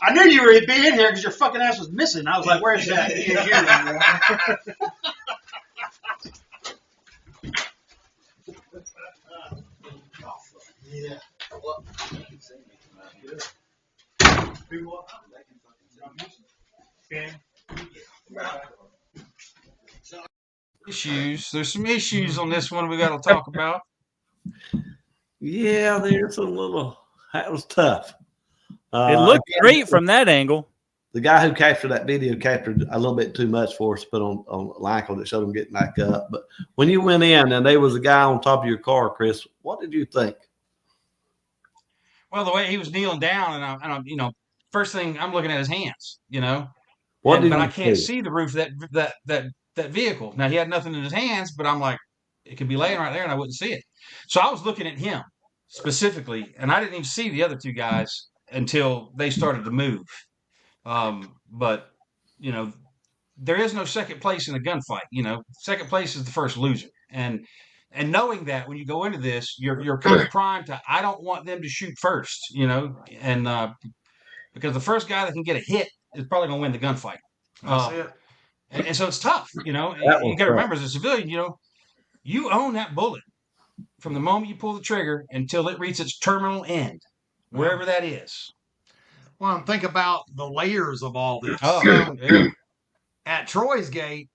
I knew you would be in here because your fucking ass was missing. I was like, where's that? He ain't here anymore. Yeah.
Issues. There's some issues on this one we got to talk about.
Yeah, there's a little. That was tough.
It looked great from that angle.
The guy who captured that video captured a little bit too much for us to put on Michael that showed him getting back up. But when you went in and there was a guy on top of your car, Chris, what did you think?
Well, the way he was kneeling down, and I'm first thing I'm looking at his hands,
But
I can't see the roof that that vehicle. Now, he had nothing in his hands, but I'm like, it could be laying right there and I wouldn't see it. So I was looking at him specifically, and I didn't even see the other two guys until they started to move. But, you know, there is no second place in a gunfight. You know, second place is the first loser. And knowing that when you go into this, you're kind of primed to, I don't want them to shoot first, you know, and because the first guy that can get a hit is probably going to win the gunfight.
That's it.
And so it's tough, you know. You got to remember, as a civilian, you know, you own that bullet from the moment you pull the trigger until it reaches its terminal end, wherever that is.
Well, and think about the layers of all this.
Oh, yeah.
At Troy's Gate,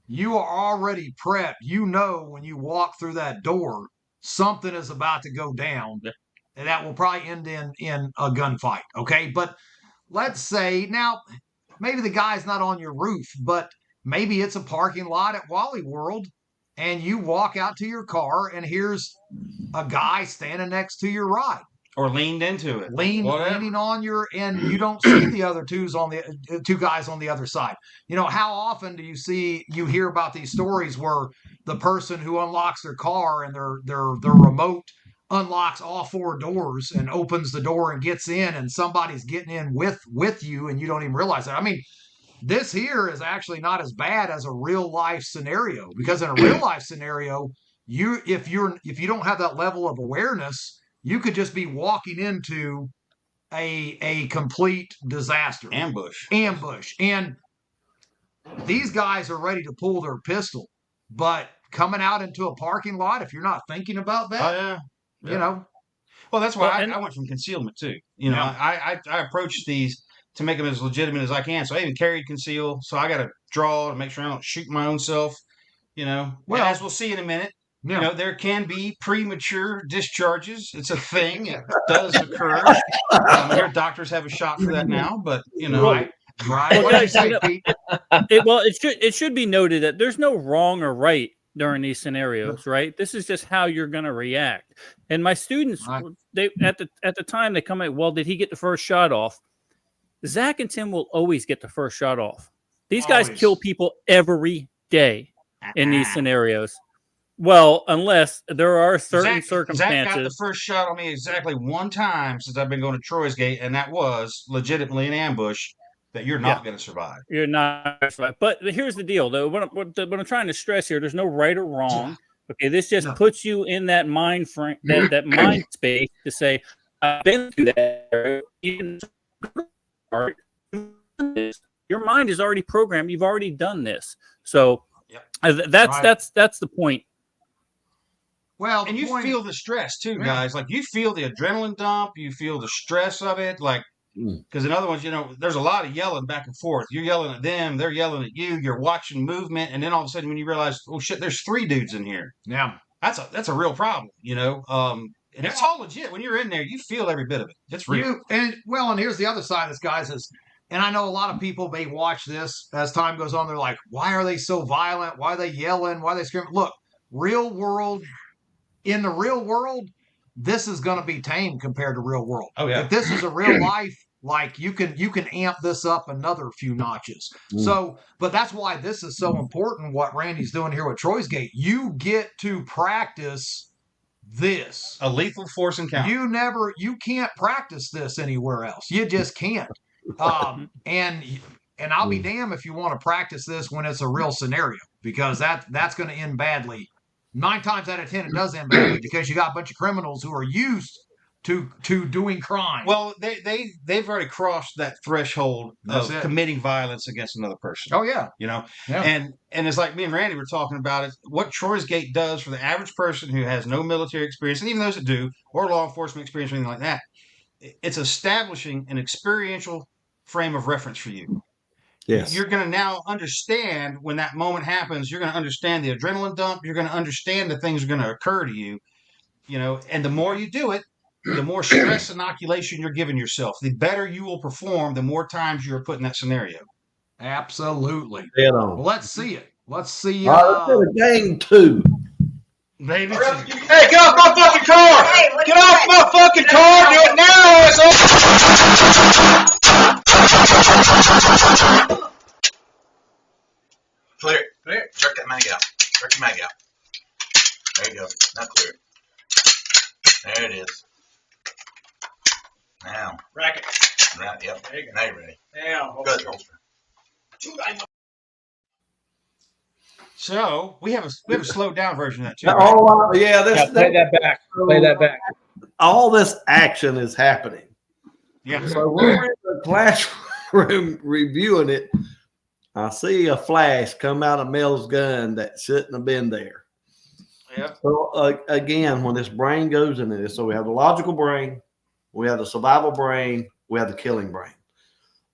you are already prepped. You know when you walk through that door, something is about to go down, and that will probably end in a gunfight. Okay, but let's say now maybe the guy's not on your roof, but maybe it's a parking lot at Wally World, and you walk out to your car, and here's a guy standing next to your ride.
Or leaned into it.
Leaning on your, and you don't see the other two guys on the other side. You know, how often do you hear about these stories where the person who unlocks their car and their remote unlocks all four doors and opens the door and gets in, and somebody's getting in with you and you don't even realize that. I mean, this here is actually not as bad as a real life scenario, because in a real life scenario, if you don't have that level of awareness, you could just be walking into a complete disaster.
Ambush.
And these guys are ready to pull their pistol. But coming out into a parking lot, if you're not thinking about that, you know.
Well, that's why I went from concealment too. You know, I approached these to make them as legitimate as I can. So I even carried conceal. So I got to draw to make sure I don't shoot my own self. You know, well, as we'll see in a minute. Yeah. You know, there can be premature discharges. It's a thing. It does occur. Your doctors have a shot for that now, but, you know.
Right.
Well, guys, it should be noted that there's no wrong or right during these scenarios, right? This is just how you're going to react. And my students, they at the time they come in, well, did he get the first shot off? Zach and Tim will always get the first shot off. These guys kill people every day in these scenarios. Well, unless there are certain circumstances.
Zach got the first shot on me exactly one time since I've been going to Troy's Gate, and that was legitimately an ambush that you're not going to survive.
You're not going to survive. But here's the deal, though. What I'm trying to stress here, there's no right or wrong. Okay, this just puts you in that mind frame, that mind space to say, I've been through that. Your mind is already programmed. You've already done this. So that's the point.
Well,
and you feel the stress too, guys. Like you feel the adrenaline dump, you feel the stress of it. Like, because in other ones, you know, there's a lot of yelling back and forth. You're yelling at them, they're yelling at you. You're watching movement, and then all of a sudden, when you realize, oh shit, there's 3 dudes in here.
Yeah,
that's a real problem, you know. And it's all legit. When you're in there, you feel every bit of it. It's real.
And here's the other side of this, guys. And I know a lot of people may watch this as time goes on. They're like, why are they so violent? Why are they yelling? Why are they screaming? Look, real world. In the real world, this is going to be tame compared to real world.
Oh yeah.
If this is a real life, like you can amp this up another few notches. So, but that's why this is so important. What Randy's doing here with Troy's Gate, you get to practice this.
A lethal force encounter.
You can't practice this anywhere else. You just can't. And I'll be damned if you want to practice this when it's a real scenario, because that's going to end badly. 9 times out of 10, it does end badly because you got a bunch of criminals who are used to doing crime.
Well, they've already crossed that threshold of committing violence against another person.
Oh yeah,
you know, and it's like me and Randy were talking about it. What Troy's Gate does for the average person who has no military experience, and even those that do, or law enforcement experience or anything like that, it's establishing an experiential frame of reference for you.
Yes.
You're going to now understand when that moment happens. You're going to understand the adrenaline dump. You're going to understand that things are going to occur to you, you know, and the more you do it, the more stress inoculation you're giving yourself. The better you will perform the more times you're put in that scenario.
Absolutely.
Well,
let's see it. Let's see.
Let's do a game 2.
Baby.
Hey, get off my fucking car! Get off my fucking car! Do it now, asshole! Clear. There it is. Now.
Racket.
Right, yep.
There you go.
Now you're ready.
Yeah.
Good holster.
So we have a slowed down version of that too.
Yeah,
Right?
yeah,
Play that back. Play that back.
all this action is happening.
Yeah.
So we're in the classroom reviewing it. I see a flash come out of Mel's gun that shouldn't have been there.
Yeah.
So again, when this brain goes into this, so we have the logical brain, we have the survival brain, we have the killing brain.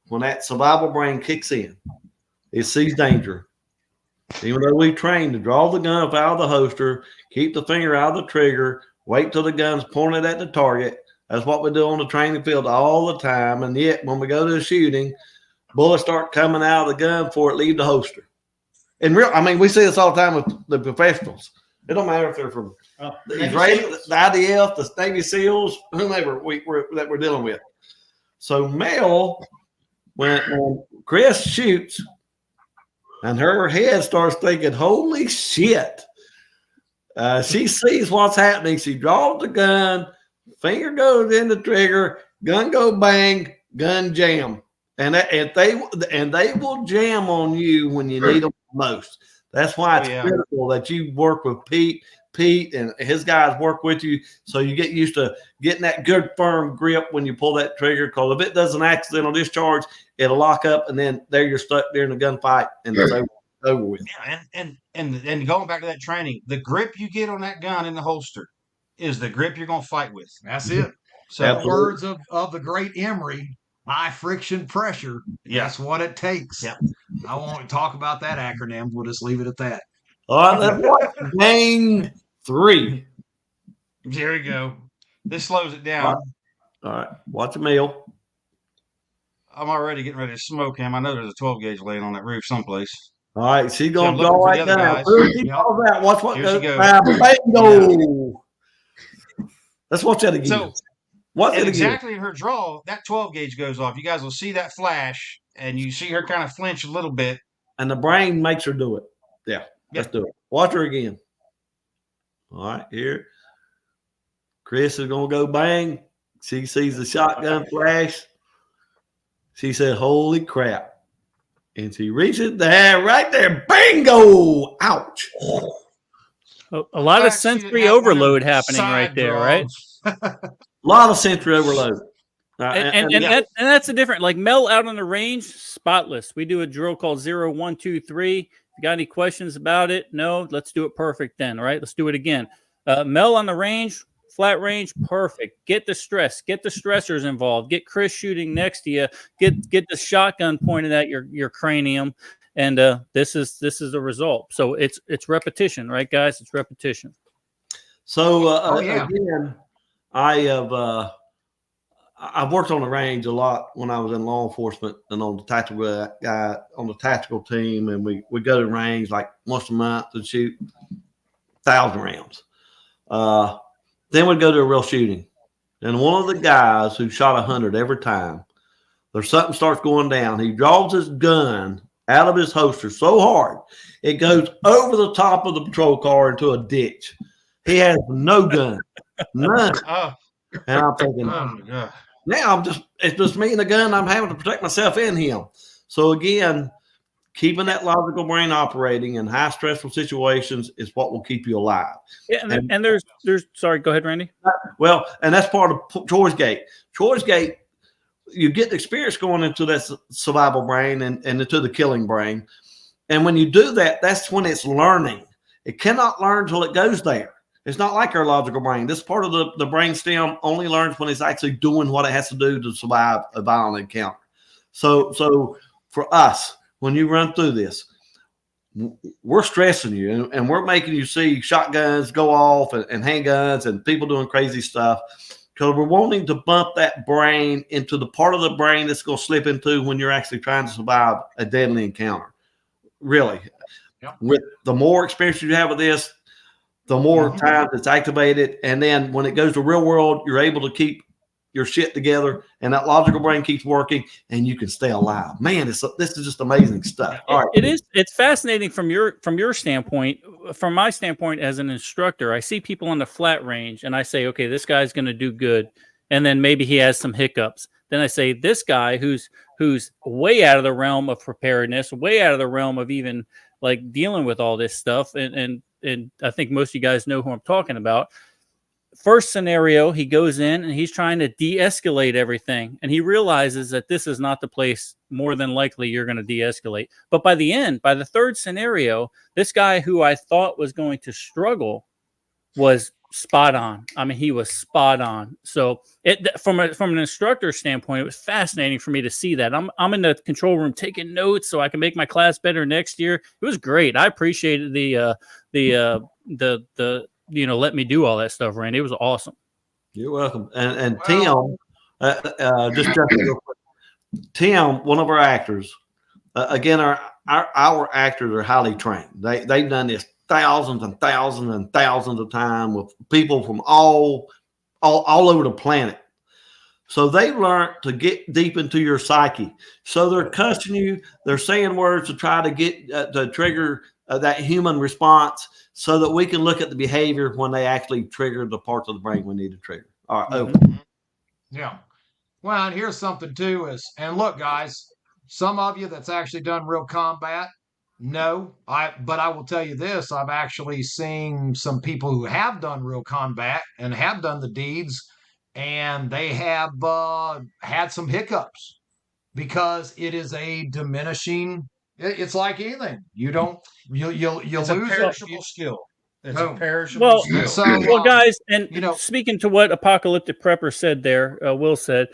When that survival brain kicks in, it sees danger. Even though we train to draw the gun up out of the holster, keep the finger out of the trigger, wait till the gun's pointed at the target. That's what we do on the training field all the time. And yet, when we go to a shooting, bullets start coming out of the gun before it leaves the holster. And real, I mean, we see this all the time with the professionals. It don't matter if they're from the Israeli, the IDF, the Navy SEALs, whomever that we're dealing with. So Mel, when Chris shoots, and her head starts thinking, "Holy shit!" She sees what's happening. She draws the gun, finger goes in the trigger, gun go bang, gun jam, and they will jam on you when you need them most. That's why it's critical that you work with Pete and his guys work with you, so you get used to getting that good firm grip when you pull that trigger. Because if it does an accidental discharge, it'll lock up, and then there you're stuck during the gunfight, and it's over with.
Yeah, and going back to that training, the grip you get on that gun in the holster is the grip you're going to fight with.
That's it.
So
the words of the great Emery, high friction pressure. That's what it takes.
Yeah.
I won't talk about that acronym. We'll just leave it at that.
All right, let's watch game 3.
There we go. This slows it down.
All right, watch a meal.
I'm already getting ready to smoke him. I know there's a 12 gauge laying on that roof someplace.
All right, she's going to
So I'm
go
looking
right
for the
now.
other guys.
Watch what
Here she
goes.
goes.
Bingo! Let's watch that again.
So,
watch it again.
exactly in her draw, that 12 gauge goes off. You guys will see that flash, and you see her kind of flinch a little bit.
And the brain makes her do it. Yeah, let's do it. Watch her again. All right, here. Chris is going to go bang. She sees the shotgun flash. She said, "Holy crap." And she reaches there, right there. Bingo! Ouch.
A lot of sensory overload happening right there, right?
A lot of sensory overload.
And that's the difference. Like Mel out on the range, spotless. We do a drill called 0, 1, 2, 3. If you got any questions about it? No, let's do it perfect then. All right, let's do it again. Mel on the range, flat range, perfect. Get the stress, get the stressors involved. Get Chris shooting next to you. Get the shotgun pointed at your cranium, and this is the result. So it's repetition, right, guys? It's repetition.
So again, I've worked on the range a lot when I was in law enforcement and on the tactical team, and we go to the range like once a month and shoot 1,000 rounds. Then we'd go to a real shooting, and one of the guys who shot 100 every time, there's something starts going down. He draws his gun out of his holster so hard it goes over the top of the patrol car into a ditch. He has no gun, none. And I'm thinking, now it's just me and the gun. I'm having to protect myself and him. So again, keeping that logical brain operating in high stressful situations is what will keep you alive.
Yeah, and there's sorry, go ahead, Randy.
Well, and that's part of Troy's Gate. Troy's Gate, you get the experience going into that survival brain and into the killing brain. And when you do that, that's when it's learning. It cannot learn till it goes there. It's not like our logical brain. This part of the brain stem only learns when it's actually doing what it has to do to survive a violent encounter. So for us, when you run through this, we're stressing you and we're making you see shotguns go off and handguns and people doing crazy stuff because we're wanting to bump that brain into the part of the brain that's going to slip into when you're actually trying to survive a deadly encounter. Really. Yep. With the more experience you have with this, the more times it's activated. And then when it goes to real world, you're able to keep your shit together, and that logical brain keeps working, and you can stay alive. Man, this is just amazing stuff. All right.
It is. It's fascinating from your standpoint. From my standpoint as an instructor, I see people on the flat range, and I say, okay, this guy's going to do good, and then maybe he has some hiccups. Then I say, this guy who's way out of the realm of preparedness, way out of the realm of even like dealing with all this stuff, and I think most of you guys know who I'm talking about. First scenario, he goes in and he's trying to de-escalate everything, and he realizes that this is not the place more than likely you're going to de-escalate. But by the third scenario, this guy who I thought was going to struggle was spot on. I mean, he was spot on. So from an instructor standpoint, it was fascinating for me to see that. I'm in the control room taking notes so I can make my class better next year. It was great. I appreciated the let me do all that stuff, Randy. It was awesome.
You're welcome. And Tim, just real quick. Tim, one of our actors, again, our actors are highly trained. They've done this thousands and thousands and thousands of times with people from all over the planet. So they learned to get deep into your psyche. So they're cussing you. They're saying words to try to get to trigger that human response, so that we can look at the behavior when they actually trigger the parts of the brain we need to trigger. All right, over.
Yeah. Well, and here's something too and look, guys, some of you that's actually done real combat, no, but I will tell you this, I've actually seen some people who have done real combat and have done the deeds, and they have had some hiccups because it is a diminishing. It's like anything. You'll
It's
lose
a perishable skill. It's a perishable skill.
Well, guys, and speaking to what Apocalyptic Prepper said there, Will said,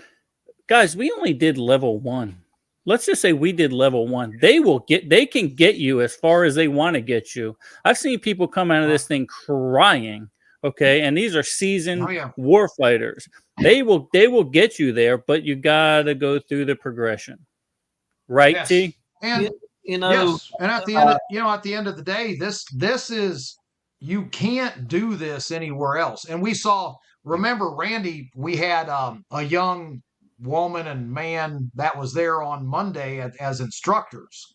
guys, we only did level 1. Let's just say we did level 1. They can get you as far as they want to get you. I've seen people come out of this thing crying. Okay, and these are seasoned war fighters. They will get you there, but you gotta go through the progression, right?
Yes.
T.
And yes, and at the end of the day, this is, you can't do this anywhere else. And we saw, remember, Randy, we had a young woman and man that was there on Monday as instructors,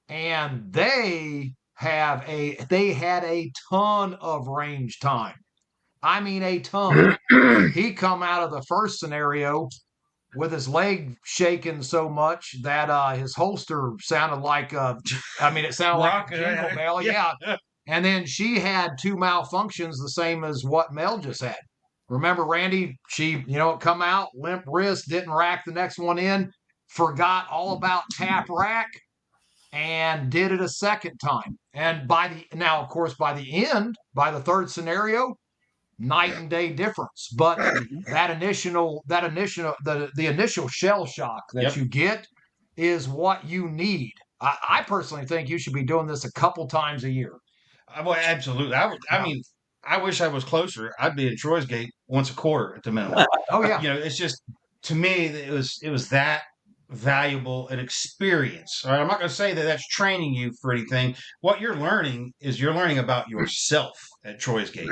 and they had a ton of range time. I mean, a ton. He come out of the first scenario with his leg shaking so much that his holster sounded like it sounded like a jingle bell. Yeah. And then she had 2 malfunctions, the same as what Mel just had. Remember, Randy, she, come out, limp wrist, didn't rack the next one in, forgot all about tap rack, and did it a second time. And by the end, by the third scenario, night and day difference. But the initial shell shock that you get is what you need. I personally think you should be doing this a couple times a year.
Well, absolutely. I mean, I wish I was closer. I'd be in Troy's Gate once a quarter at the minimum.
Oh yeah.
It's just, to me, it was that valuable an experience. All right, I'm not going to say that that's training you for anything. What you're learning is you're learning about yourself at Troy's Gate.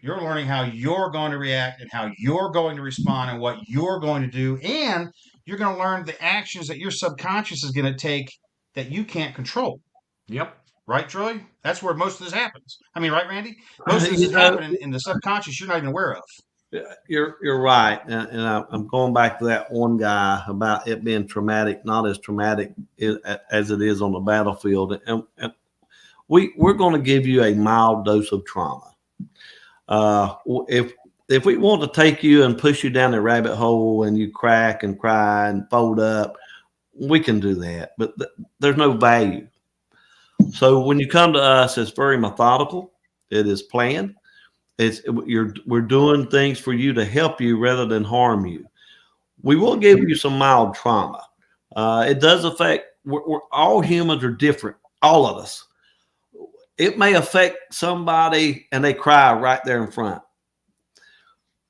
You're learning how you're going to react and how you're going to respond and what you're going to do, and you're going to learn the actions that your subconscious is going to take that you can't control.
Yep.
Right, Troy? That's where most of this happens. I mean, right, Randy? Most of this is happening in the subconscious you're not even aware of.
You're right, and I'm going back to that one guy about it being traumatic, not as traumatic as it is on the battlefield. And we're going to give you a mild dose of trauma. If we want to take you and push you down the rabbit hole and you crack and cry and fold up, we can do that, but there's no value. So when you come to us, it's very methodical. It is planned. We're doing things for you to help you rather than harm you. We will give you some mild trauma. It does affect. We're all humans are different. All of us. It may affect somebody and they cry right there in front.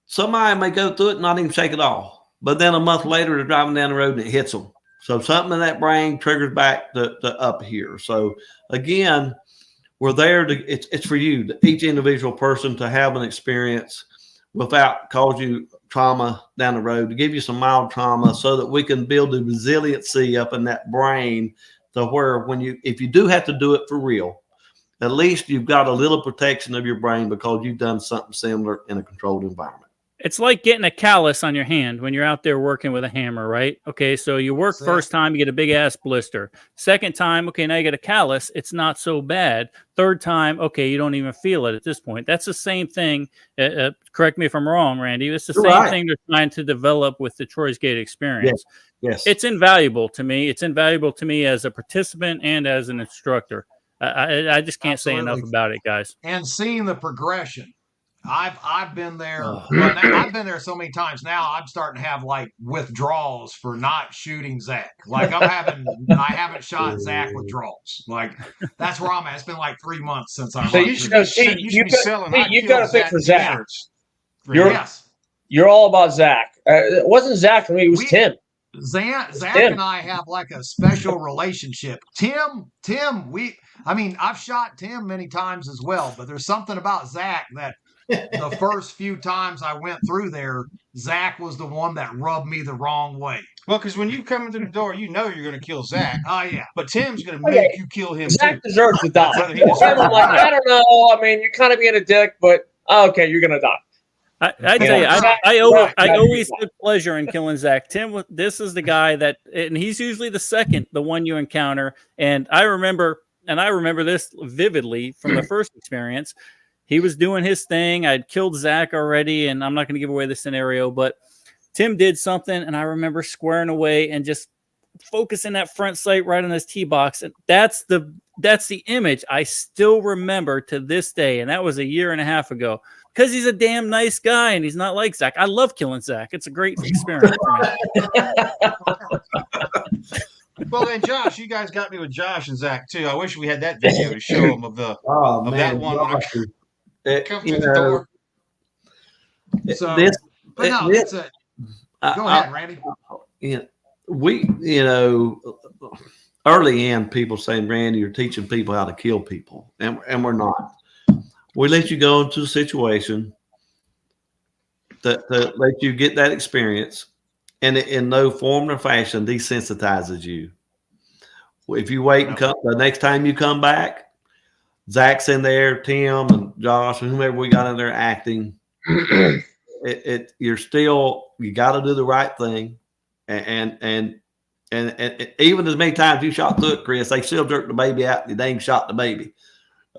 Somebody may go through it and not even shake it off. But then a month later, they're driving down the road and it hits them. So something in that brain triggers back to up here. So again, we're there to, it's for you, each individual person, to have an experience without causing you trauma down the road, to give you some mild trauma, so that we can build the resiliency up in that brain to where if you do have to do it for real, at least you've got a little protection of your brain because you've done something similar in a controlled environment.
It's like getting a callus on your hand when you're out there working with a hammer, right? Okay, so you work first time, you get a big ass blister. Second time, okay, now you get a callus. It's not so bad. Third time, okay, you don't even feel it at this point. That's the same thing. Correct me if I'm wrong, Randy. It's the same thing they're trying to develop with the Troy's Gate experience.
Yes.
It's invaluable to me. It's invaluable to me as a participant and as an instructor. I just can't say enough about it, guys.
And seeing the progression. I've been there. I've been there so many times now. I'm starting to have like withdrawals for not shooting Zach. Like I haven't shot Zach withdrawals. Like that's where I'm at. It's been like 3 months since I'm.
So you should go see. You've got to think for Zach. You're all about Zach. It wasn't Zach for me. It was Tim.
Zach and I have like a special relationship. Tim, I've shot Tim many times as well, but there's something about Zach that the first few times I went through there, Zach was the one that rubbed me the wrong way.
Well, because when you come into the door, you know you're going to kill Zach.
Oh, yeah.
But Tim's going to make you kill him,
Zach
too.
deserves to die. I don't know. I mean, you're kind of being a dick, but okay, you're going to die.
I tell you, I always took pleasure in killing Zach. Tim, this is the guy that, and he's usually the one you encounter. And I remember this vividly from the first experience. He was doing his thing. I'd killed Zach already, and I'm not going to give away the scenario, but Tim did something, and I remember squaring away and just focusing that front sight right on his tee box. And that's the image I still remember to this day. And that was a year and a half ago. Because he's a damn nice guy and he's not like Zach. I love killing Zach. It's a great experience for me.
Well, then, Josh, you guys got me with Josh and Zach, too. I wish we had that video to show them of that one when I come to the door.
So, go ahead, Randy.
Early in, people saying, Randy, you're teaching people how to kill people. And we're not. We let you go into a situation that let you get that experience, and it, in no form or fashion, desensitizes you. If you wait and come the next time you come back, Zach's in there, Tim and Josh and whomever we got in there acting. You got to do the right thing, and even as many times you shot through it, Chris, they still jerked the baby out. They ain't shot the baby.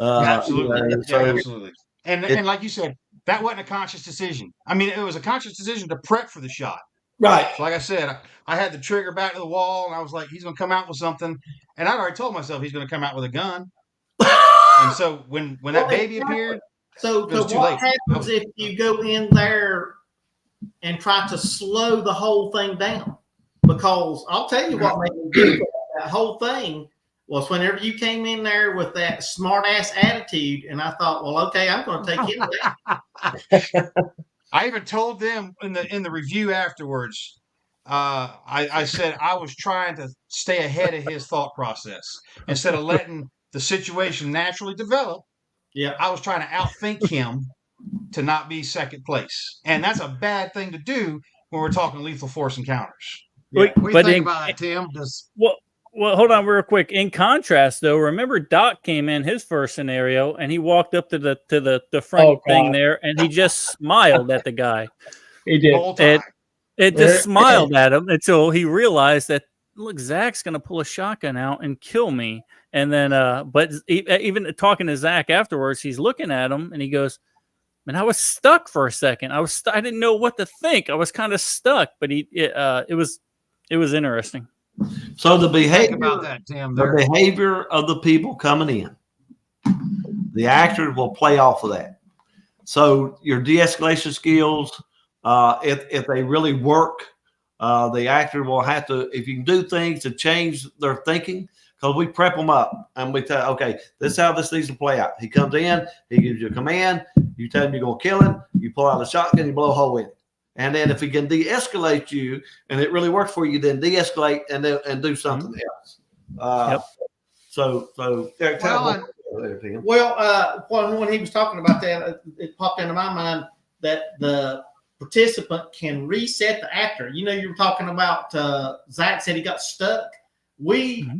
Absolutely. Absolutely. And like you said, that wasn't a conscious decision. I mean, it was a conscious decision to prep for the shot.
Right.
So like I said, I had the trigger back to the wall, and I was like, he's going to come out with something. And I'd already told myself he's going to come out with a gun. And so when that baby appeared,
so what happens if you go in there and try to slow the whole thing down? Because I'll tell you what made me do that whole thing was whenever you came in there with that smart ass attitude, and I thought, well, okay, I'm going to take him down.
I even told them in the review afterwards. I said I was trying to stay ahead of his thought process instead of letting the situation naturally develop.
Yeah,
I was trying to outthink him to not be second place, and that's a bad thing to do when we're talking lethal force encounters.
Yeah. What do you think about that, Tim?
Well, hold on real quick. In contrast, though, remember Doc came in his first scenario, and he walked up to the front thing there, and he just smiled at the guy.
He did.
It just smiled at him until he realized that, look, Zach's going to pull a shotgun out and kill me. And then, but even talking to Zach afterwards, he's looking at him, and he goes, "Man, I was stuck for a second. I didn't know what to think. I was kind of stuck." But it was interesting.
So the behavior
about that, Tim,
the behavior of the people coming in, the actors will play off of that. So your de-escalation skills, if they really work, the actor will have to, if you can do things to change their thinking, because we prep them up and we tell, okay, this is how this needs to play out. He comes in, he gives you a command, you tell him you're going to kill him, you pull out a shotgun, you blow a hole in it. And then if he can de-escalate you and it really works for you, then de-escalate and do something else.
When he was talking about that, it popped into my mind that the participant can reset the actor. You know, you were talking about Zach said he got stuck. We,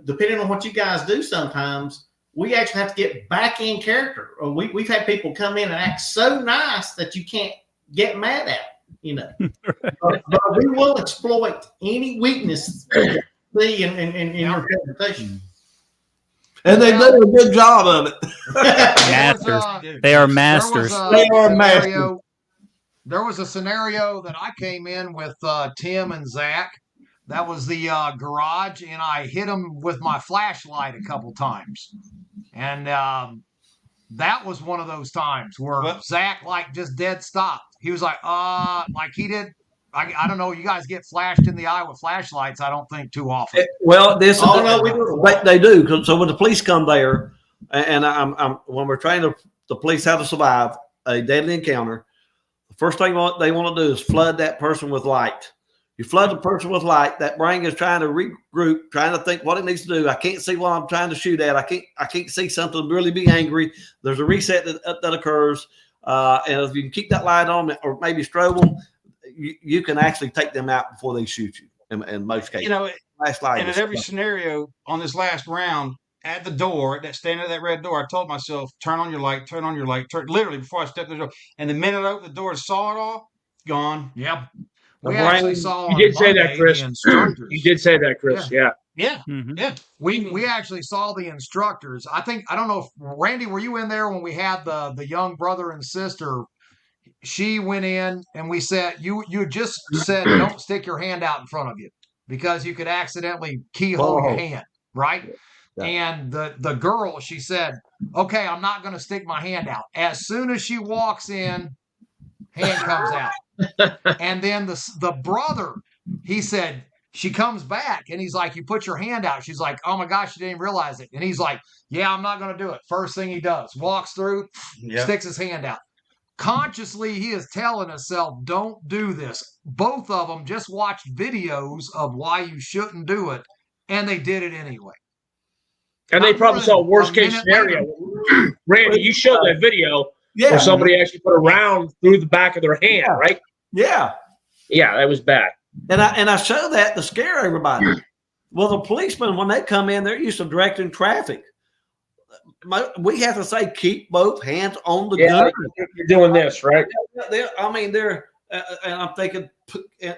depending on what you guys do, sometimes we actually have to get back in character. Or we've had people come in and act so nice that you can't get mad at, you know. but we will exploit any weakness you see in your presentation.
And they do a good job of it.
Masters. They are masters.
They are masters.
There was a scenario that I came in with Tim and Zach. That was the garage, and I hit him with my flashlight a couple times. And that was one of those times where Zach like just dead stopped. He was like he did. I don't know. You guys get flashed in the eye with flashlights, I don't think, too often.
Well, they do. So when the police come there, and I'm when we're training the police how to survive a deadly encounter, the first thing they want to do is flood that person with light. You flood the person with light, that brain is trying to regroup, trying to think what it needs to do. I can't see what I'm trying to shoot at. I can't see something really be angry. There's a reset that occurs. And if you can keep that light on or maybe strobe them, you can actually take them out before they shoot you in most cases.
You know, and in every scenario on this last round, at the door, standing at that red door, I told myself, turn on your light, literally before I stepped through the door. And the minute I opened the door and saw it all, gone.
Yep. We actually saw
you did say that, Chris. You did say that, Chris. Yeah.
Yeah.
Mm-hmm.
Yeah.
We actually saw the instructors. I don't know if Randy, were you in there when we had the young brother and sister? She went in and we said, you just said, don't stick your hand out in front of you because you could accidentally keyhole your hand, right? Yeah. And the girl, she said, okay, I'm not going to stick my hand out. As soon as she walks in, hand comes out. And then the brother, he said, she comes back and he's like, you put your hand out. She's like, oh my gosh, you didn't even realize it. And he's like, yeah, I'm not going to do it. First thing he does, walks through, sticks his hand out. Consciously, he is telling himself, don't do this. Both of them just watched videos of why you shouldn't do it, and they did it anyway.
And they probably saw a worst case scenario. Randy, you showed that video where somebody actually put a round through the back of their hand, right?
Yeah.
Yeah, that was bad.
And I show that to scare everybody. Well, the policemen, when they come in, they're used to directing traffic. We have to say, keep both hands on the gun.
You're doing this, right?
And I'm thinking,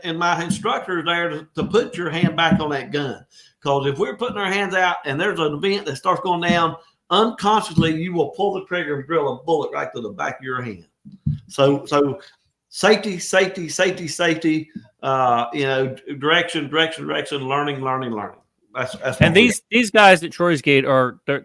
and my instructor is there to put your hand back on that gun. Because if we're putting our hands out and there's an event that starts going down, unconsciously, you will pull the trigger and drill a bullet right to the back of your hand. So safety, direction, learning. That's
and these guys at Troy's Gate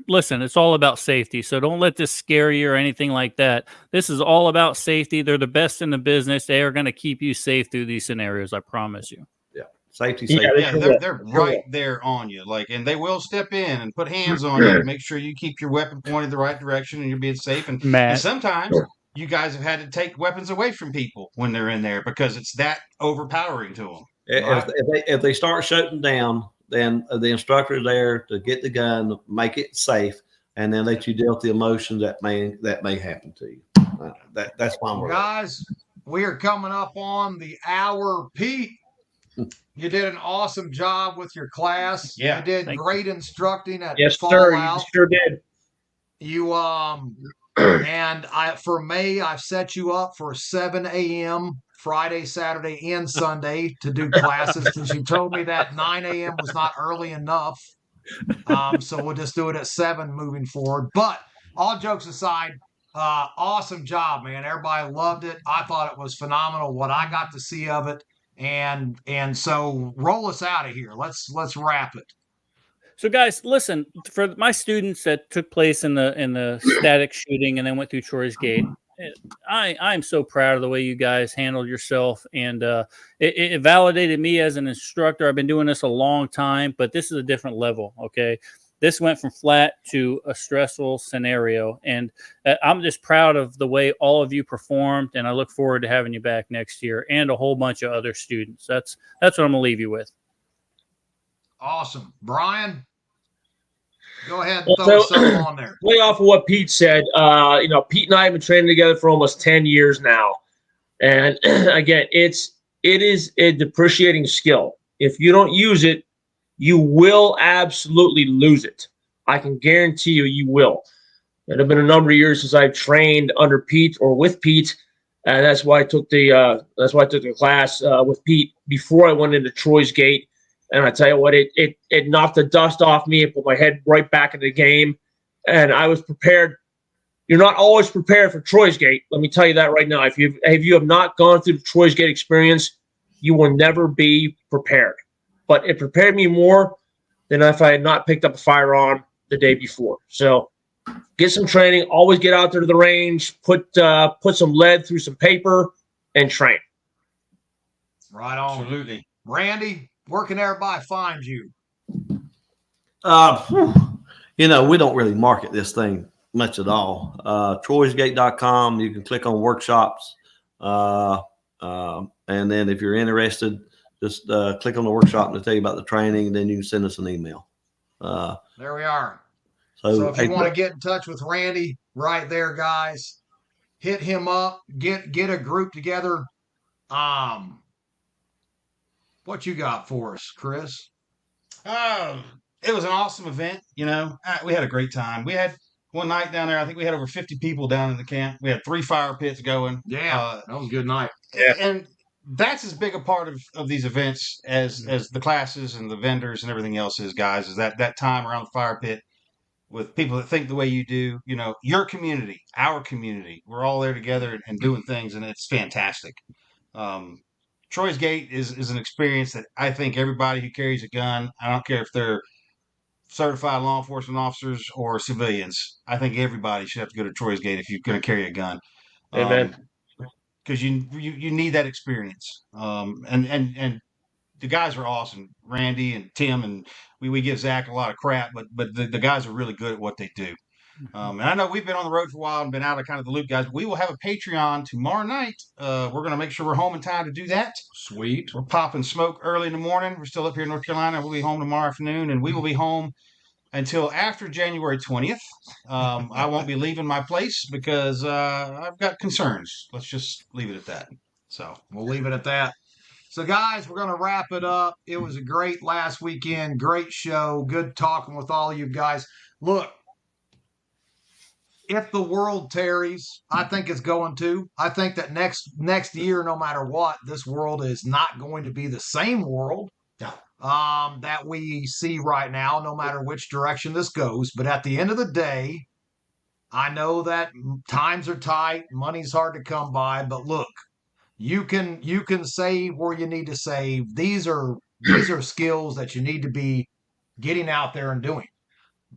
listen, it's all about safety. So don't let this scare you or anything like that. This is all about safety. They're the best in the business. They are going to keep you safe through these scenarios. I promise you.
Yeah. Safety.
Yeah, they're right there on you. And they will step in and put hands on you to make sure you keep your weapon pointed the right direction and you're being safe. And sometimes you guys have had to take weapons away from people when they're in there because it's that overpowering to them.
If they start shutting down, then the instructor is there to get the gun, make it safe, and then let you deal with the emotions that may happen to you. That's why we're
guys. We are coming up on the hour. Pete, you did an awesome job with your class.
Yeah,
you did great instructing at
yes,
Fallout.
Sir. You sure did.
You and for May, I've set you up for 7 a.m. Friday, Saturday, and Sunday to do classes because you told me that 9 a.m. was not early enough. So we'll just do it at 7 moving forward. But all jokes aside, awesome job, man. Everybody loved it. I thought it was phenomenal what I got to see of it. And so roll us out of here. Let's wrap it.
So guys, listen, for my students that took place in the static shooting and then went through Troy's Gate, I'm so proud of the way you guys handled yourself, and it validated me as an instructor. I've been doing this a long time, but this is a different level. Okay, this went from flat to a stressful scenario, and I'm just proud of the way all of you performed, and I look forward to having you back next year and a whole bunch of other students. That's what I'm gonna leave you with.
Awesome, Brian. Go ahead and throw something on there.
Play off of what Pete said. Pete and I have been training together for almost 10 years now. And again, it is a depreciating skill. If you don't use it, you will absolutely lose it. I can guarantee you will. It have been a number of years since I've trained under Pete or with Pete, and that's why I took the class with Pete before I went into Troy's Gate. And I tell you what, it knocked the dust off me and put my head right back in the game. And I was prepared. You're not always prepared for Troy's Gate. Let me tell you that right now. If you have not gone through the Troy's Gate experience, you will never be prepared. But it prepared me more than if I had not picked up a firearm the day before. So get some training. Always get out there to the range. Put some lead through some paper and train.
Right on.
Absolutely.
Randy, where can everybody find you?
We don't really market this thing much at all. troysgate.com. You can click on workshops. And then if you're interested, just click on the workshop and they'll tell you about the training. And then you can send us an email.
There we are.
So
if you want to get in touch with Randy, right there, guys, hit him up. Get a group together. What you got for us, Chris?
It was an awesome event. We had a great time. We had one night down there. I think we had over 50 people down in the camp. We had 3 fire pits going.
Yeah, that was a good night.
Yeah. And that's as big a part of these events as the classes and the vendors and everything else is, guys, is that time around the fire pit with people that think the way you do, your community, our community. We're all there together and doing things, and it's fantastic. Troy's Gate is an experience that I think everybody who carries a gun, I don't care if they're certified law enforcement officers or civilians, I think everybody should have to go to Troy's Gate if you're going to carry a gun.
Amen.
Because you need that experience. And the guys are awesome, Randy and Tim, and we give Zach a lot of crap, but the guys are really good at what they do. And I know we've been on the road for a while and been out of kind of the loop, guys. We will have a Patreon tomorrow night. We're going to make sure we're home in time to do that.
Sweet.
We're popping smoke early in the morning. We're still up here in North Carolina. We'll be home tomorrow afternoon, and we will be home until after January 20th. I won't be leaving my place because I've got concerns. Let's just leave it at that. So
we'll leave it at that. So, guys, we're going to wrap it up. It was a great last weekend, great show, good talking with all you guys. Look, if the world tarries, I think it's going to. I think that next year, no matter what, this world is not going to be the same world that we see right now, no matter which direction this goes. But at the end of the day, I know that times are tight, money's hard to come by, but look, you can save where you need to save. These are skills that you need to be getting out there and doing.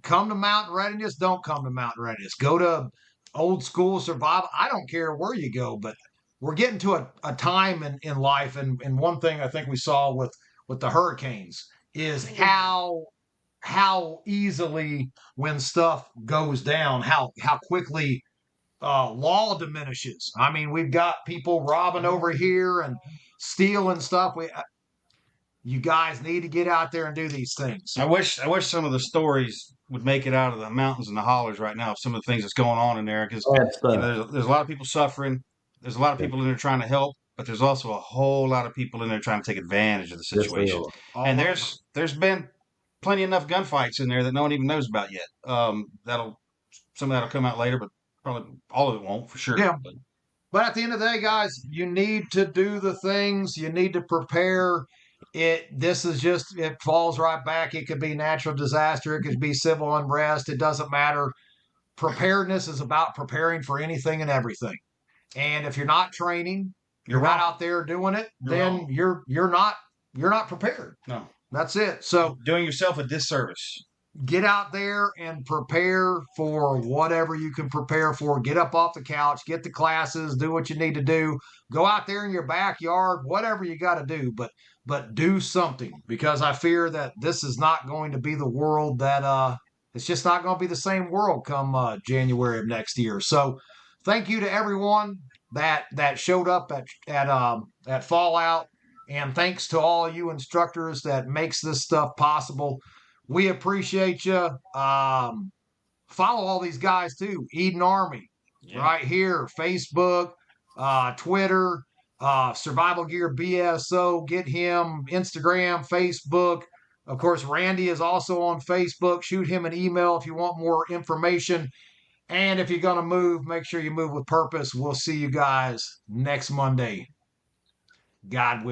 Come to Mountain Readiness, don't come to Mountain Readiness. Go to old school survival. I don't care where you go, but we're getting to a time in life, and one thing I think we saw with the hurricanes is how easily when stuff goes down, how quickly law diminishes. I mean, we've got people robbing over here and stealing stuff. You guys need to get out there and do these things.
I wish some of the stories would make it out of the mountains and the hollers right now of some of the things that's going on in there, because there's a lot of people suffering. There's a lot of people in there trying to help, but there's also a whole lot of people in there trying to take advantage of the situation. And there's been plenty enough gunfights in there that no one even knows about yet. Some of that'll come out later, but probably all of it won't for sure.
Yeah. But at the end of the day, guys, you need to do the things. You need to prepare. It falls right back. It could be natural disaster. It could be civil unrest. It doesn't matter. Preparedness is about preparing for anything and everything. And if you're not training, you're not out there doing it, then you're not prepared.
No.
That's it. So
doing yourself a disservice.
Get out there and prepare for whatever you can prepare for. Get up off the couch, get the classes, do what you need to do. Go out there in your backyard, whatever you got to do, but do something, because I fear that this is not going to be the world that it's just not going to be the same world come January of next year. So thank you to everyone that showed up at Fallout, and thanks to all you instructors that makes this stuff possible. We appreciate you. Follow all these guys too. Eden Army, right here, Facebook, Twitter. Survival Gear BSO. Get him Instagram, Facebook. Of course, Randy is also on Facebook. Shoot him an email if you want more information. And if you're going to move, make sure you move with purpose. We'll see you guys next Monday. God willing.